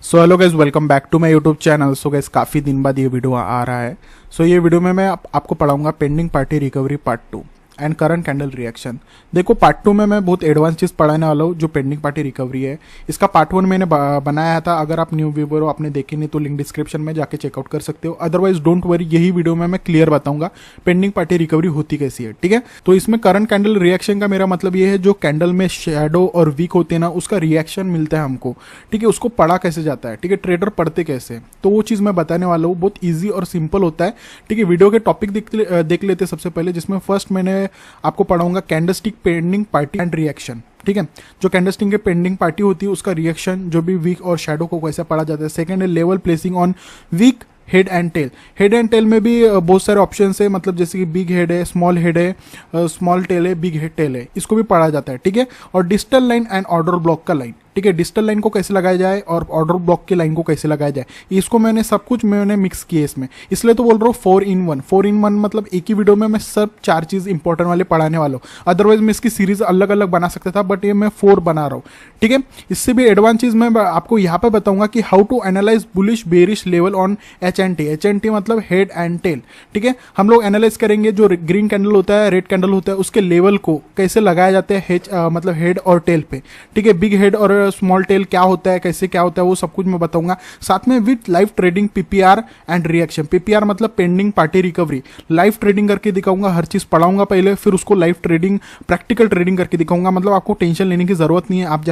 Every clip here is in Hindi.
So hello guys, welcome back to my YouTube channel. So guys, काफ़ी दिन बाद ये वीडियो आ रहा है। सो ये वीडियो में मैं आपको पढ़ाऊंगा pending party recovery part 2 and current candle reaction. देखो, पार्ट 2 में मैं बहुत एडवांस चीज़ पढ़ाने वाला हूँ जो पेंडिंग पार्टी रिकवरी है। इसका पार्ट 1 मैंने बनाया था। अगर आप न्यू व्यूअर हो, आपने देखी नहीं तो लिंक डिस्क्रिप्शन में जाके चेकआउट कर सकते हो। अदरवाइज डोंट वरी, यही वीडियो में मैं क्लियर बताऊंगा पेंडिंग पार्टी रिकवरी होती कैसी है। ठीक है, तो इसमें करंट कैंडल रिएक्शन का मेरा मतलब ये है, जो कैंडल में शेडो और वीक होते हैं ना, उसका रिएक्शन मिलता है हमको। ठीक है, उसको पढ़ा कैसे जाता है, ठीक है, ट्रेडर पढ़ते कैसे, तो वो चीज़ मैं बताने वाला हूँ। बहुत ईजी और सिंपल होता है। ठीक है, वीडियो के टॉपिक देख लेते सबसे पहले, जिसमें फर्स्ट मैंने आपको पढ़ाऊंगा candlestick pending party and reaction. ठीक है, जो कैंडलस्टिक के पेंडिंग पार्टी होती है उसका रिएक्शन, जो भी वीक और शैडो को कैसे पढ़ा जाता है। सेकंड है level placing on weak head and tail. Head and tail में भी बहुत सारे ऑप्शन है, मतलब जैसे कि बिग हेड है, स्मॉल हेड है, स्मॉल टेल है, बिग हेड टेल है, इसको भी पढ़ा जाता है। ठीक है, और digital line and order block का लाइन। ठीक है, डिजिटल लाइन को कैसे लगाया जाए और ऑर्डर ब्लॉक की लाइन को कैसे लगाया जाए, इसको मैंने सब कुछ मिक्स किया इसमें, इसलिए तो बोल रहा हूँ 4 in 1। 4 in 1 मतलब एक ही वीडियो में मैं सब 4 चीज़ इंपॉर्टेंट वाले पढ़ाने वाला हूँ। अदरवाइज मैं इसकी सीरीज अलग अलग बना सकता था, बट ये मैं 4 बना रहा हूँ। ठीक है, इससे भी एडवांस चीज़ मैं आपको यहाँ पे बताऊंगा कि how to analyse bullish bearish level on HNT। HNT मतलब हेड एंड टेल। ठीक है, हम लोग एनालाइज करेंगे जो ग्रीन कैंडल होता है, रेड कैंडल होता है, उसके लेवल को कैसे लगाया जाता है मतलब हेड और टेल पे। ठीक है, बिग हेड और स्मॉल टेल क्या होता है, कैसे क्या होता है, वो सब कुछ मैं बताऊंगा। साथ में with live trading PPR and reaction. PPR मतलब pending party recovery, live trading करके दिखाऊंगा। हर चीज पढ़ाऊंगा पहले, फिर उसको लाइव ट्रेडिंग, प्रैक्टिकल ट्रेडिंग करके दिखाऊंगा। मतलब आपको टेंशन लेने की जरूरत नहीं है, आप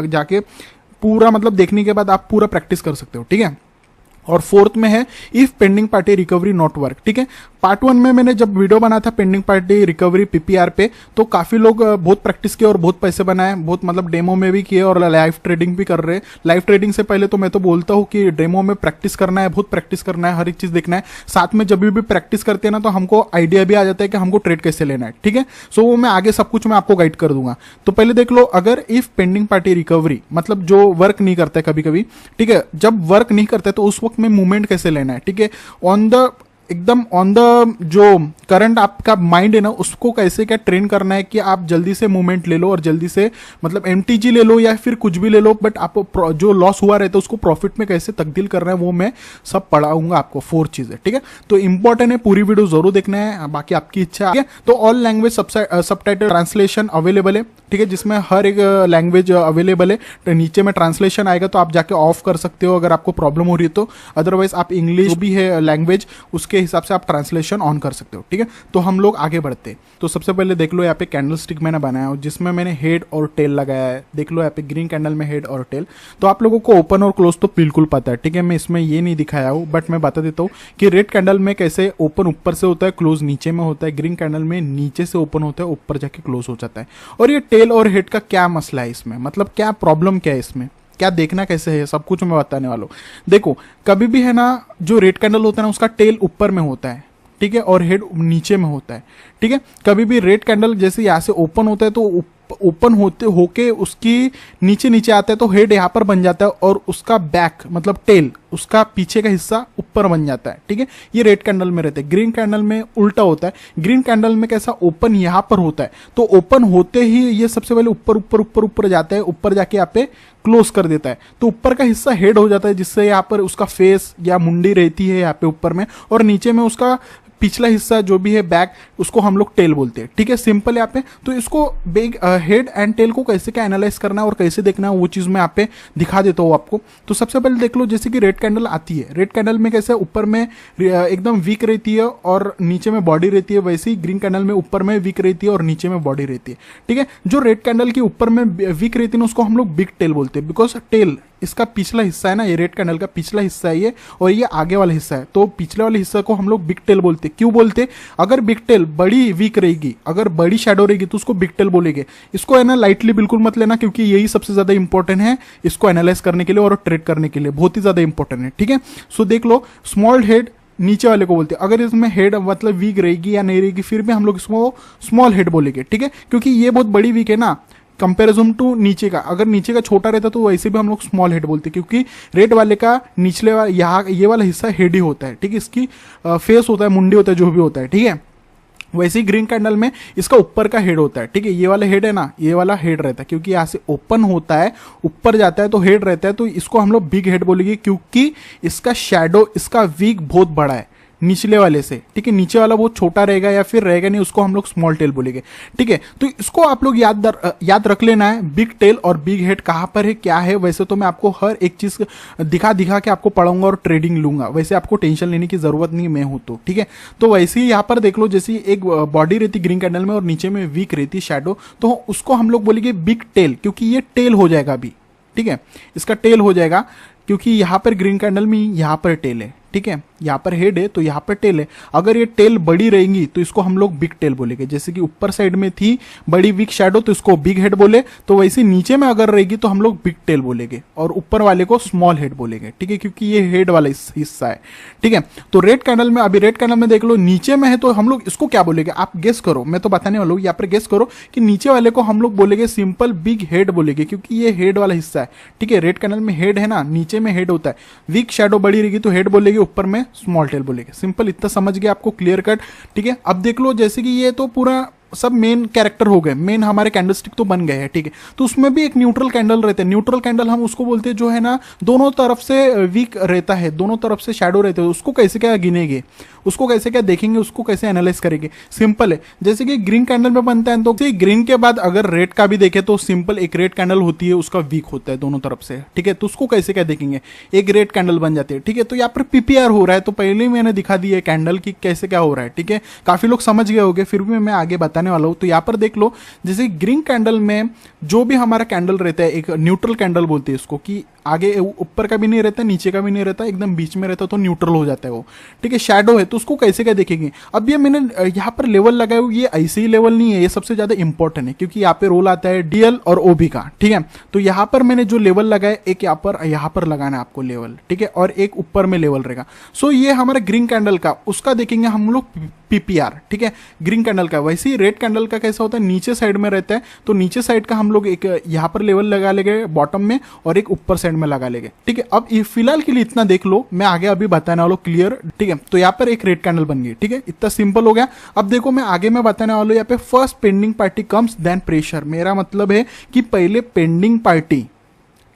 जाके पूरा मतलब देखने के बाद आप पूरा प्रैक्टिस कर सकते हो। ठीक है, और फोर्थ में है if pending party recovery not work. ठीक है, पार्ट 1 में मैंने जब वीडियो बना था पेंडिंग पार्टी रिकवरी PPR पे, तो काफी लोग बहुत प्रैक्टिस किए और बहुत पैसे बनाए, बहुत मतलब डेमो में भी किए और लाइव ट्रेडिंग भी कर रहे हैं। लाइव ट्रेडिंग से पहले तो मैं तो बोलता हूँ कि डेमो में प्रैक्टिस करना है, बहुत प्रैक्टिस करना है, हर एक चीज देखना है। साथ में जब भी प्रैक्टिस करते हैं ना, तो हमको आइडिया भी आ जाता है कि हमको ट्रेड कैसे लेना है। ठीक है, सो वो मैं आगे सब कुछ मैं आपको गाइड कर दूंगा। तो पहले देख लो, अगर इफ पेंडिंग पार्टी रिकवरी मतलब जो वर्क नहीं करता है कभी कभी, ठीक है, जब वर्क नहीं करता है तो उस वक्त में मूवमेंट कैसे लेना है। ठीक है, एकदम ऑन द जो करंट आपका माइंड है ना, उसको कैसे क्या ट्रेन करना है कि आप जल्दी से मूवमेंट ले लो और जल्दी से मतलब MTG ले लो या फिर कुछ भी ले लो, बट आप जो लॉस हुआ रहता है उसको प्रॉफिट में कैसे तब्दील करना है, वो मैं सब पढ़ाऊंगा आपको 4 चीजें। ठीक है, तो इंपॉर्टेंट है, पूरी वीडियो जरूर देखना है, बाकी आपकी इच्छा है। तो all language subtitle translation available है। ठीक है, जिसमें हर एक लैंग्वेज अवेलेबल है। तो नीचे में ट्रांसलेशन आएगा, तो आप जाके ऑफ कर सकते हो अगर आपको प्रॉब्लम हो रही है तो। अदरवाइज आप इंग्लिश भी है लैंग्वेज, उसके हिसाब से आप ट्रांसलेशन ऑन कर सकते हो। ठीक है, तो हम लोग आगे बढ़ते हैं। तो सबसे पहले देख लो, यहाँ पे कैंडल स्टिक मैंने बनाया हो, जिसमें मैंने हेड और टेल लगाया है। देख लो यहाँ पे ग्रीन कैंडल में हेड और टेल। तो आप लोगों को ओपन और क्लोज तो बिल्कुल पता है। ठीक है, मैं इसमें ये नहीं दिखाया हूँ, बट मैं बता देता हूँ कि रेड कैंडल में कैसे ओपन ऊपर से होता है, क्लोज नीचे में होता है। ग्रीन कैंडल में नीचे से ओपन होता है, ऊपर जाके क्लोज हो जाता है। और ये टेल और हेड का क्या मसला है इसमें, मतलब क्या प्रॉब्लम क्या है इसमें, क्या देखना कैसे है, सब कुछ मैं बताने वाला हूँ। देखो, कभी भी है ना, जो रेड कैंडल होता है ना, उसका टेल ऊपर में होता है। ठीक है, और हेड नीचे में होता है। ठीक है, कभी भी रेड कैंडल जैसे यहाँ से ओपन होता है तो ओपन होते होके उसकी नीचे नीचे आता है, तो हेड यहाँ पर बन जाता है और उसका बैक मतलब टेल, उसका पीछे का हिस्सा ऊपर बन जाता है। ठीक है, ये रेड कैंडल में रहते हैं। ग्रीन कैंडल में उल्टा होता है। ग्रीन कैंडल में कैसा, ओपन यहाँ पर होता है, तो ओपन होते ही ये सबसे पहले ऊपर ऊपर ऊपर ऊपर जाता है, ऊपर जाके यहाँ पे क्लोज कर देता है, तो ऊपर का हिस्सा हेड हो जाता है, जिससे यहाँ पर उसका फेस या मुंडी रहती है यहाँ पे ऊपर में, और नीचे में उसका पिछला हिस्सा जो भी है बैक, उसको हम लोग टेल बोलते हैं। ठीक है, सिंपल यहाँ पे। तो इसको हेड एंड टेल को कैसे क्या एनालाइज करना है और कैसे देखना है, वो चीज मैं यहाँ पे दिखा देता हूँ आपको। तो सबसे पहले देख लो, जैसे कि रेड कैंडल आती है, रेड कैंडल में कैसे ऊपर में एकदम वीक रहती है और नीचे में बॉडी रहती है, वैसे ही ग्रीन कैंडल में ऊपर में वीक रहती है और नीचे में बॉडी रहती है। ठीक है, जो रेड कैंडल की ऊपर में वीक रहती है ना, उसको हम लोग बिग टेल बोलते हैं, बिकॉज टेल इसका पिछला हिस्सा है ना, ये रेड कैंडल का पिछला हिस्सा है ये, और ये आगे वाला हिस्सा है, तो पिछले वाले हिस्सा को हम लोग बिग टेल बोलते हैं। क्यों बोलते? अगर बिग टेल बड़ी वीक रहेगी, अगर बड़ी शैडो रहेगी, तो उसको बिग टेल बोलेंगे। इसको है ना लाइटली बिल्कुल मत लेना, क्योंकि यही सबसे ज्यादा इंपॉर्टेंट है इसको एनालाइज करने के लिए और ट्रेड करने के लिए, बहुत ही ज्यादा इंपॉर्टेंट है। ठीक है, सो देख लो, स्मॉल हेड नीचे वाले को बोलते हैं। अगर इसमें हेड मतलब वीक रहेगी या नहीं रहेगी, फिर भी हम लोग इसको स्मॉल हेड बोलेंगे। ठीक है, क्योंकि ये बहुत बड़ी वीक है ना, कंपेरिजन टू नीचे का। अगर नीचे का छोटा रहता तो वैसे भी हम लोग स्मॉल हेड बोलते, क्योंकि रेड वाले का निचले यहाँ ये वाला हिस्सा हेड ही होता है। ठीक है, इसकी फेस होता है, मुंडी होता है, जो भी होता है। ठीक है, वैसे ही ग्रीन कैंडल में इसका ऊपर का हेड होता है, ठीक है, ये वाला हेड है ना, ये वाला हेड रहता है, क्योंकि यहाँ से ओपन होता है ऊपर जाता है तो हेड रहता है, तो इसको हम लोग बिग हेड बोलेंगे, क्योंकि इसका शैडो, इसका वीक बहुत बड़ा है निचले वाले से, ठीक है, नीचे वाला बहुत छोटा रहेगा या फिर रहेगा नहीं, उसको हम लोग स्मॉल टेल बोलेंगे, ठीक है। तो इसको आप लोग याद रख लेना है, बिग टेल और बिग हेड कहाँ पर है, क्या है। वैसे तो मैं आपको हर एक चीज दिखा दिखा के आपको पढ़ाऊंगा और ट्रेडिंग लूंगा, वैसे आपको टेंशन लेने की जरूरत नहीं, मैं हूं तो, ठीक है। तो वैसे ही यहाँ पर देख लो, जैसे एक बॉडी रहती ग्रीन कैंडल में और नीचे में वीक रहती शैडो, तो उसको हम लोग बोलेंगे बिग टेल, क्योंकि ये टेल हो जाएगा अभी, ठीक है, इसका टेल हो जाएगा, क्योंकि यहाँ पर ग्रीन कैंडल में यहाँ पर टेल है, ठीक है, यहाँ पर हेड है तो यहाँ पर टेल है। अगर ये टेल बड़ी रहेंगी तो इसको हम लोग बिग टेल बोलेंगे, जैसे कि ऊपर साइड में थी बड़ी वीक शैडो तो इसको बिग हेड बोले, तो वैसे नीचे में अगर रहेगी तो हम लोग बिग टेल बोलेंगे और ऊपर वाले को स्मॉल हेड बोलेंगे, ठीक है, क्योंकि ये हेड वाला हिस्सा है, ठीक है। तो रेड कैंडल में, अभी रेड कैंडल में देख लो नीचे में है तो हम लोग इसको क्या बोलेंगे, आप गेस करो, मैं तो बताने वाला हूँ, यहाँ पर गेस करो कि नीचे वाले को हम लोग बोलेंगे सिंपल बिग हेड बोलेंगे, क्योंकि ये हेड वाला हिस्सा है, ठीक है। रेड कैंडल में हेड है ना, नीचे में हेड होता है, वीक शैडो बड़ी रहेगी तो हेड बोलेगी, ऊपर में स्मॉल टेल बोलेंगे, सिंपल, इतना समझ गया आपको, क्लियर कट, ठीक है। अब देख लो, जैसे कि ये तो पूरा सब मेन कैरेक्टर हो गए, मेन हमारे कैंडलस्टिक तो बन गए हैं, ठीक है। तो उसमें भी एक न्यूट्रल कैंडल रहते हैं, न्यूट्रल कैंडल हम उसको बोलते हैं जो है ना दोनों तरफ से वीक रहता है, दोनों तरफ से शैडो रहते हैं, उसको कैसे क्या गिनेंगे, उसको कैसे क्या देखेंगे, उसको कैसे एनालाइज करेंगे, सिंपल है। जैसे कि ग्रीन कैंडल में बनता है तो ग्रीन के बाद अगर रेड का भी देखे तो सिंपल एक रेड कैंडल होती है, उसका वीक होता है दोनों तरफ से, ठीक है, तो उसको कैसे क्या देखेंगे, एक रेड कैंडल बन जाती है, ठीक है। तो यहाँ पर पीपीआर हो रहा है, तो पहले ही मैंने दिखा दी है कैंडल की कैसे क्या हो रहा है, ठीक है, काफी लोग समझ गए होंगे, फिर भी मैं आगे बताने वाला हूँ। तो यहाँ पर देख लो, जैसे ग्रीन कैंडल में जो भी हमारा कैंडल रहता है, एक न्यूट्रल कैंडल बोलते हैं इसको, कि आगे ऊपर का भी नहीं रहता, नीचे का भी नहीं रहता, एकदम बीच में रहता, तो न्यूट्रल हो जाता है वो, ठीक है। शैडो है तो उसको कैसे क्या देखेंगे। अब ये मैंने यहाँ पर लेवल लगाया हुआ, ये ऐसे ही लेवल नहीं है, ये सबसे ज्यादा इंपॉर्टेंट है, क्योंकि यहाँ पे रोल आता है डीएल और ओबी का, ठीक है। तो यहाँ पर मैंने जो लेवल लगाया, एक यहाँ पर लगाना है आपको लेवल, ठीक है, और एक ऊपर में लेवल रहेगा। सो ये हमारा ग्रीन कैंडल का, उसका देखेंगे हम लोग पीपीआर, ठीक है, ग्रीन कैंडल का। वैसे ही रेड कैंडल का कैसा होता है, नीचे साइड में रहता है, तो नीचे साइड का हम लोग एक यहाँ पर लेवल लगा लेंगे बॉटम में और एक ऊपर साइड में लगा लेंगे, ठीक है। अब ये फिलहाल के लिए इतना देख लो, मैं आगे अभी बताने वाला हूँ, क्लियर, ठीक है। तो यहाँ पर एक रेड कैंडल बन गई, ठीक है, इतना सिंपल हो गया। अब देखो मैं आगे में बताने वाला हूँ, यहाँ पे first pending party comes then pressure, मेरा मतलब है कि पहले पेंडिंग पार्टी,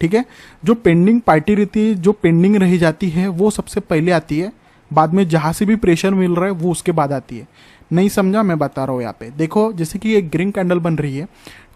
ठीक है, जो पेंडिंग पार्टी रहती है, जो पेंडिंग रही जाती है वो सबसे पहले आती है, बाद में जहां से भी प्रेशर मिल रहा है वो उसके बाद आती है। नहीं समझा, मैं बता रहा हूँ यहाँ पे देखो, जैसे कि एक ग्रीन कैंडल बन रही है,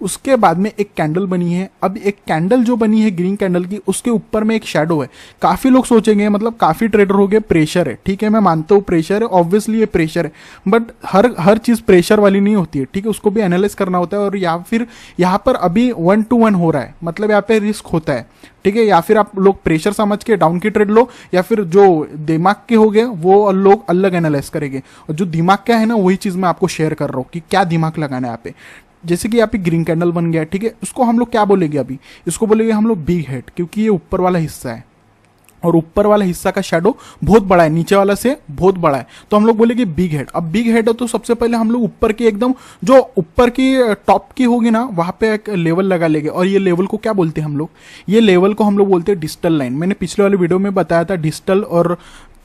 उसके बाद में एक कैंडल बनी है, अब एक कैंडल जो बनी है ग्रीन कैंडल की, उसके ऊपर में एक शैडो है। काफी लोग सोचेंगे, मतलब काफी ट्रेडर हो गए, प्रेशर है, ठीक है, मैं मानता हूँ प्रेशर है, ऑब्वियसली ये प्रेशर है, बट हर चीज प्रेशर वाली नहीं होती है, ठीक है, उसको भी एनालाइज करना होता है। और या फिर यहाँ पर अभी 1 to 1 हो रहा है, मतलब यहाँ पे रिस्क होता है, ठीक है, या फिर आप लोग प्रेशर समझ के डाउन की ट्रेड लो, या फिर जो दिमाग के हो गए वो लोग अलग एनालाइज करेंगे, और जो दिमाग का है ना वही चीज मैं आपको शेयर कर रहा हूँ कि क्या दिमाग लगाना है यहाँ पे। जैसे कि यहाँ पे ग्रीन कैंडल बन गया, ठीक है, उसको हम लोग क्या बोलेंगे अभी, इसको बोलेंगे हम लोग बिग हेड, क्योंकि ये ऊपर वाला हिस्सा है और ऊपर वाला हिस्सा का शैडो बहुत बड़ा है, नीचे वाला से बहुत बड़ा है, तो हम लोग बोलेंगे बिग हेड। अब बिग हेड है तो सबसे पहले हम लोग ऊपर की एकदम जो ऊपर की टॉप की होगी ना, वहां पे एक लेवल लगा लेंगे, और ये लेवल को क्या बोलते हैं हम लोग, ये लेवल को हम लोग बोलते हैं डिजिटल लाइन। मैंने पिछले वाले वीडियो में बताया था डिजिटल और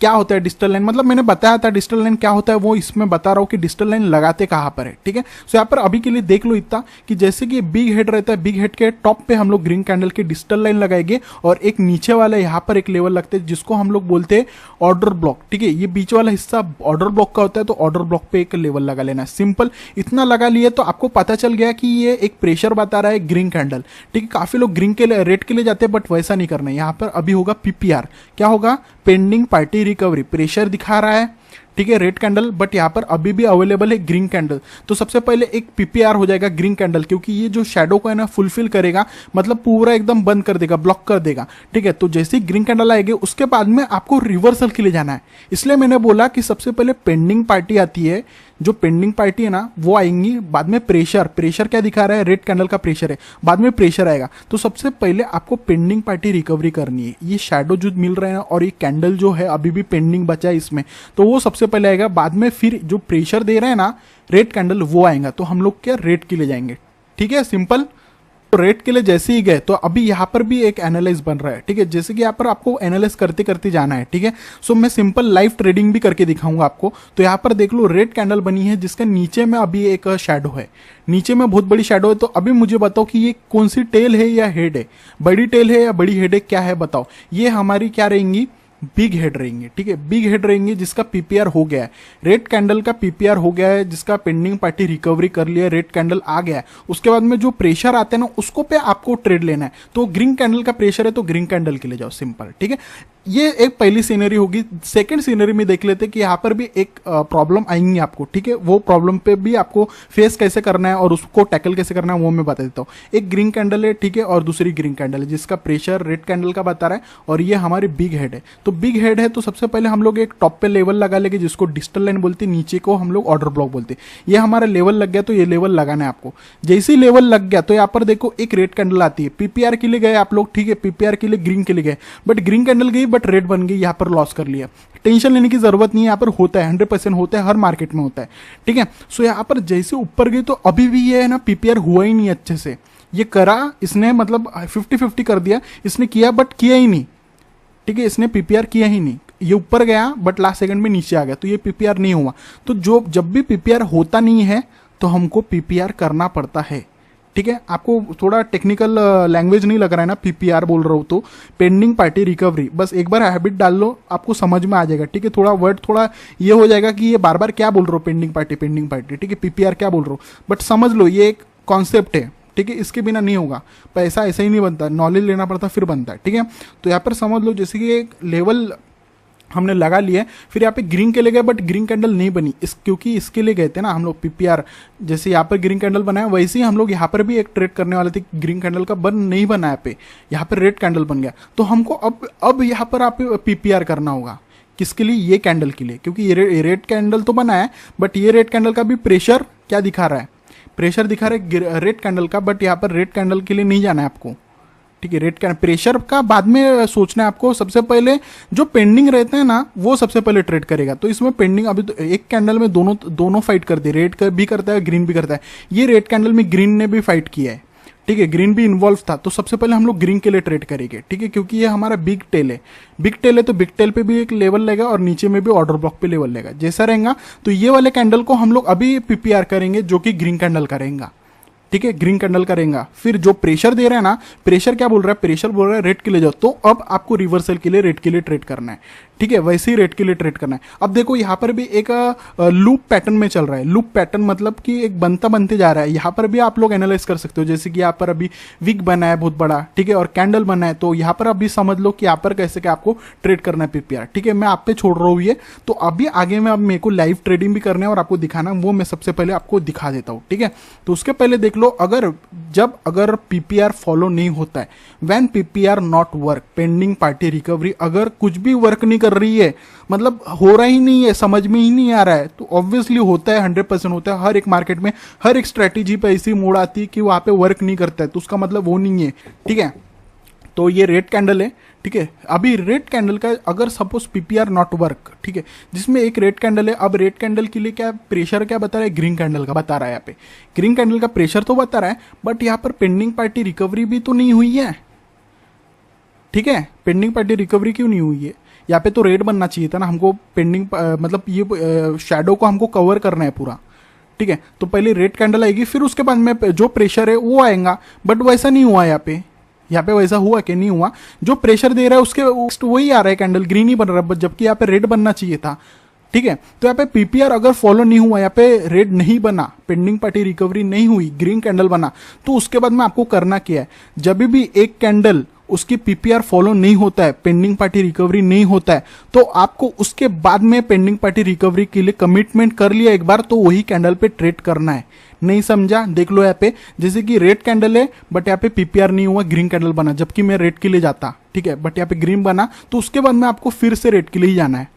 क्या होता है डिजिटल लाइन, मतलब मैंने बताया था डिजिटल लाइन क्या होता है, वो इसमें बता रहा हूँ कि डिजिटल लाइन लगाते कहाँ पर है, ठीक है। सो यहाँ पर अभी के लिए देख लो इतना कि जैसे कि बिग हेड रहता है, बिग हेड के टॉप पे हम लोग ग्रीन कैंडल की डिजिटल लाइन लगाएंगे, और एक नीचे वाला यहाँ पर एक लेवल लगते हैं जिसको हम लोग बोलते हैं ऑर्डर ब्लॉक, ठीक है। ये बीच वाला हिस्सा ऑर्डर ब्लॉक का होता है, तो ऑर्डर ब्लॉक पे एक लेवल लगा लेना है, सिंपल, इतना लगा लिए तो आपको पता चल गया कि ये एक प्रेशर बता रहा है ग्रीन कैंडल, ठीक है। काफी लोग ग्रीन के लिए रेड के लिए जाते हैं, बट वैसा नहीं करना है। यहाँ पर अभी होगा पीपीआर, क्या होगा, पेंडिंग पार्टी रिकवरी, प्रेशर दिखा रहा है, ठीक है, रेड कैंडल, बट यहाँ पर अभी भी अवेलेबल है ग्रीन कैंडल, तो सबसे पहले एक पीपीआर हो जाएगा ग्रीन कैंडल, क्योंकि ये जो शैडो को है ना फुलफिल करेगा, मतलब पूरा एकदम बंद कर देगा, ब्लॉक कर देगा, ठीक है। तो जैसे ही ग्रीन कैंडल आएगी उसके बाद में आपको रिवर्सल के लिए जाना है, इसलिए मैंने बोला कि सबसे पहले पेंडिंग पार्टी आती है, जो पेंडिंग पार्टी है ना वो आएंगी, बाद में प्रेशर, प्रेशर क्या दिखा रहा है, रेड कैंडल का प्रेशर है, बाद में प्रेशर आएगा। तो सबसे पहले आपको पेंडिंग पार्टी रिकवरी करनी है, ये शैडो जो मिल रहा है ना, और ये कैंडल जो है अभी भी पेंडिंग बचा है इसमें, तो वो सबसे पहले आएगा, बाद में फिर जो प्रेशर दे रहे हैं ना रेड कैंडल वो आएगा, तो हम लोग क्या रेड के लिए जाएंगे, ठीक है, सिंपल। तो रेट के लिए जैसे ही गए तो अभी यहाँ पर भी एक एनालाइज बन रहा है, ठीक है। जैसे कि यहाँ पर आपको एनालाइज करते करते जाना है, ठीक है। सो मैं सिंपल लाइव ट्रेडिंग भी करके दिखाऊंगा आपको। तो यहाँ पर देख लो रेड कैंडल बनी है जिसके नीचे में अभी एक शेडो है, नीचे में बहुत बड़ी शेडो है। तो अभी मुझे बताओ कि ये कौन सी टेल है या हेड है, बड़ी टेल है या बड़ी हेड है, क्या है बताओ। ये हमारी क्या रहेंगी, बिग हेड रहेंगे, ठीक है। बिग हेड रहेंगे जिसका पीपीआर हो गया है, रेड कैंडल का पीपीआर हो गया है, जिसका पेंडिंग पार्टी रिकवरी कर लिया है, रेड कैंडल आ गया है। उसके बाद में जो प्रेशर आते हैं ना उसको पे आपको ट्रेड लेना है। तो ग्रीन कैंडल का प्रेशर है तो ग्रीन कैंडल के लिए जाओ, सिंपल, ठीक है। ये एक पहली सीनरी होगी। सेकंड सीनरी में देख लेते हैं कि यहाँ पर भी एक प्रॉब्लम आएंगी आपको, ठीक है। वो प्रॉब्लम पे भी आपको फेस कैसे करना है और उसको टैकल कैसे करना है वो मैं बता देता हूँ। एक ग्रीन कैंडल है, ठीक है, और दूसरी ग्रीन कैंडल है जिसका प्रेशर रेड कैंडल का बता रहा है, और ये हमारी बिग हेड है। तो बिग हेड है तो सबसे पहले हम लोग एक टॉप पे लेवल लगा लेंगे जिसको डिजिटल लाइन बोलते हैं, नीचे को हम लोग ऑर्डर ब्लॉक बोलते हैं। ये हमारा लेवल लग गया तो ये लेवल लगाना है आपको। जैसे ही लेवल लग गया तो यहाँ पर देखो एक रेड कैंडल आती है, पीपीआर के लिए गए आप लोग, ठीक है, पीपीआर के लिए ग्रीन के लिए गए, बट ग्रीन कैंडल गई बट रेड बन गई, यहाँ पर लॉस कर लिया। टेंशन लेने की जरूरत नहीं है, यहाँ पर होता है, 100% होता है, हर मार्केट में होता है, ठीक है। सो यहाँ पर जैसे ऊपर गई तो अभी भी ये है ना पीपीआर हुआ ही नहीं अच्छे से, ये करा इसने, मतलब 50-50 कर दिया इसने, किया बट किया ही नहीं, ठीक है, इसने पीपीआर किया ही नहीं। ये ऊपर गया बट लास्ट सेकंड में नीचे आ गया तो ये पीपीआर नहीं हुआ। तो जो जब भी पीपीआर होता नहीं है तो हमको पीपीआर करना पड़ता है, ठीक है। आपको थोड़ा टेक्निकल लैंग्वेज नहीं लग रहा है ना, पीपीआर बोल रहा हूँ तो पेंडिंग पार्टी रिकवरी, बस एक बार हैबिट डाल लो आपको समझ में आ जाएगा, ठीक है। थोड़ा वर्ड थोड़ा ये हो जाएगा कि ये बार बार क्या बोल रहा हूँ, पेंडिंग पार्टी, ठीक है, पीपीआर क्या बोल रहा हूँ, बट समझ लो ये एक कॉन्सेप्ट है, ठीक है। इसके बिना नहीं होगा, पैसा ऐसा ही नहीं बनता, नॉलेज लेना पड़ता फिर बनता है, ठीक है। तो यहाँ पर समझ लो जैसे कि एक लेवल हमने लगा लिया, फिर यहाँ पे ग्रीन के लिए गए बट ग्रीन कैंडल नहीं बनी, क्योंकि इसके लिए गए थे ना हम लोग पीपीआर। जैसे यहाँ पर ग्रीन कैंडल बनाया वैसे ही हम लोग यहाँ पर भी एक ट्रेड करने वाले थे, ग्रीन कैंडल का बन नहीं बना यहाँ पे, यहाँ पर रेड कैंडल बन गया। तो हमको अब यहाँ पर आप पीपीआर करना होगा, किसके लिए, ये कैंडल के लिए, क्योंकि ये रेड कैंडल तो बना है बट ये रेड कैंडल का भी प्रेशर क्या दिखा रहा है, प्रेशर दिखा रहा है रेड कैंडल का, बट यहाँ पर रेड कैंडल के लिए नहीं जाना है आपको, ठीक है। रेड कैंडल प्रेशर का बाद में सोचना है आपको, सबसे पहले जो पेंडिंग रहते हैं ना वो सबसे पहले ट्रेड करेगा। तो इसमें पेंडिंग अभी तो एक कैंडल में दोनों फाइट करते हैं, रेड भी करता है ग्रीन भी करता है। ये रेड कैंडल में ग्रीन ने भी फाइट किया है, ठीक है, ग्रीन भी इन्वॉल्व था। तो सबसे पहले हम लोग ग्रीन के लिए ट्रेड करेंगे, ठीक है, क्योंकि ये हमारा बिग टेल है, बिग टेल है तो बिग टेल पे भी एक लेवल लेगा और नीचे में भी ऑर्डर ब्लॉक पे लेवल लेगा, जैसा रहेगा। तो ये वाले कैंडल को हम लोग अभी पीपीआर करेंगे जो कि ग्रीन कैंडल करेगा, ठीक है, ग्रीन कैंडल करेगा। फिर जो प्रेशर दे रहा है ना, प्रेशर क्या बोल रहा है, प्रेशर बोल रहा है रेड के लिए जाओ, तो अब आपको रिवर्सल के लिए रेड के लिए ट्रेड करना है, ठीक है, वैसे ही रेड के लिए ट्रेड करना है। अब देखो यहाँ पर भी एक लूप पैटर्न में चल रहा है, लूप पैटर्न मतलब कि एक बनते जा रहा है। यहाँ पर भी आप लोग एनालाइज कर सकते हो, जैसे कि यहाँ पर अभी विक बना है बहुत बड़ा, ठीक है, और कैंडल बना है। तो यहाँ पर अभी समझ लो कि यहाँ पर कैसे क्या आपको ट्रेड करना है पीपीआर, ठीक है। मैं आप पे छोड़ रहा हूँ ये, तो अभी आगे में अब मेरे को लाइव ट्रेडिंग भी करना है और आपको दिखाना, वो मैं सबसे पहले आपको दिखा देता हूँ, ठीक है। तो उसके पहले देख लो, अगर पीपीआर फॉलो नहीं होता है, when PPR not work, pending party recovery अगर कुछ भी वर्क नहीं कर रही है, मतलब हो रहा ही नहीं है, समझ में ही नहीं आ रहा है, तो ऑब्वियसली होता है, 100% होता है। हर एक मार्केट में हर एक स्ट्रेटेजी पे ऐसी मोड़ आती है कि वहां पे वर्क नहीं करता है, तो उसका मतलब वो नहीं है, ठीक है। तो ये रेड कैंडल है, ठीक है। अभी रेड कैंडल का अगर सपोज पीपीआर नॉट वर्क, ठीक है, जिसमें एक रेड कैंडल है, अब रेड कैंडल के लिए क्या प्रेशर क्या बता रहा है, ग्रीन कैंडल का बता रहा है। यहाँ पे ग्रीन कैंडल का प्रेशर तो बता रहा है, बट यहाँ पर पेंडिंग पार्टी रिकवरी भी तो नहीं हुई है, ठीक है। पेंडिंग पार्टी रिकवरी क्यों नहीं हुई है, यहाँ पे तो रेड बनना चाहिए था ना, हमको पेंडिंग मतलब ये शैडो को हमको कवर करना है पूरा, ठीक है। तो पहले रेड कैंडल आएगी, फिर उसके बाद में जो प्रेशर है वो आएगा, बट वैसा नहीं हुआ यहाँ पे वैसा हुआ कि नहीं हुआ। जो प्रेशर दे रहा है उसके वही आ रहा है, कैंडल ग्रीन ही बन रहा है, जबकि यहाँ पे रेड बनना चाहिए था, ठीक है। तो यहाँ पे पीपीआर अगर फॉलो नहीं हुआ, यहाँ पे रेड नहीं बना, पेंडिंग पार्टी रिकवरी नहीं हुई, ग्रीन कैंडल बना, तो उसके बाद में आपको करना क्या है, जब भी एक कैंडल उसकी पीपीआर फॉलो नहीं होता है, पेंडिंग पार्टी रिकवरी नहीं होता है, तो आपको उसके बाद में पेंडिंग पार्टी रिकवरी के लिए कमिटमेंट कर लिया एक बार, तो वही कैंडल पे ट्रेड करना है। नहीं समझा, देख लो यहाँ पे जैसे कि रेड कैंडल है बट यहाँ पे पीपीआर नहीं हुआ, ग्रीन कैंडल बना, जबकि मैं रेड के लिए जाता, ठीक है, बट यहाँ पे ग्रीन बना, तो उसके बाद में आपको फिर से रेड के लिए ही जाना है,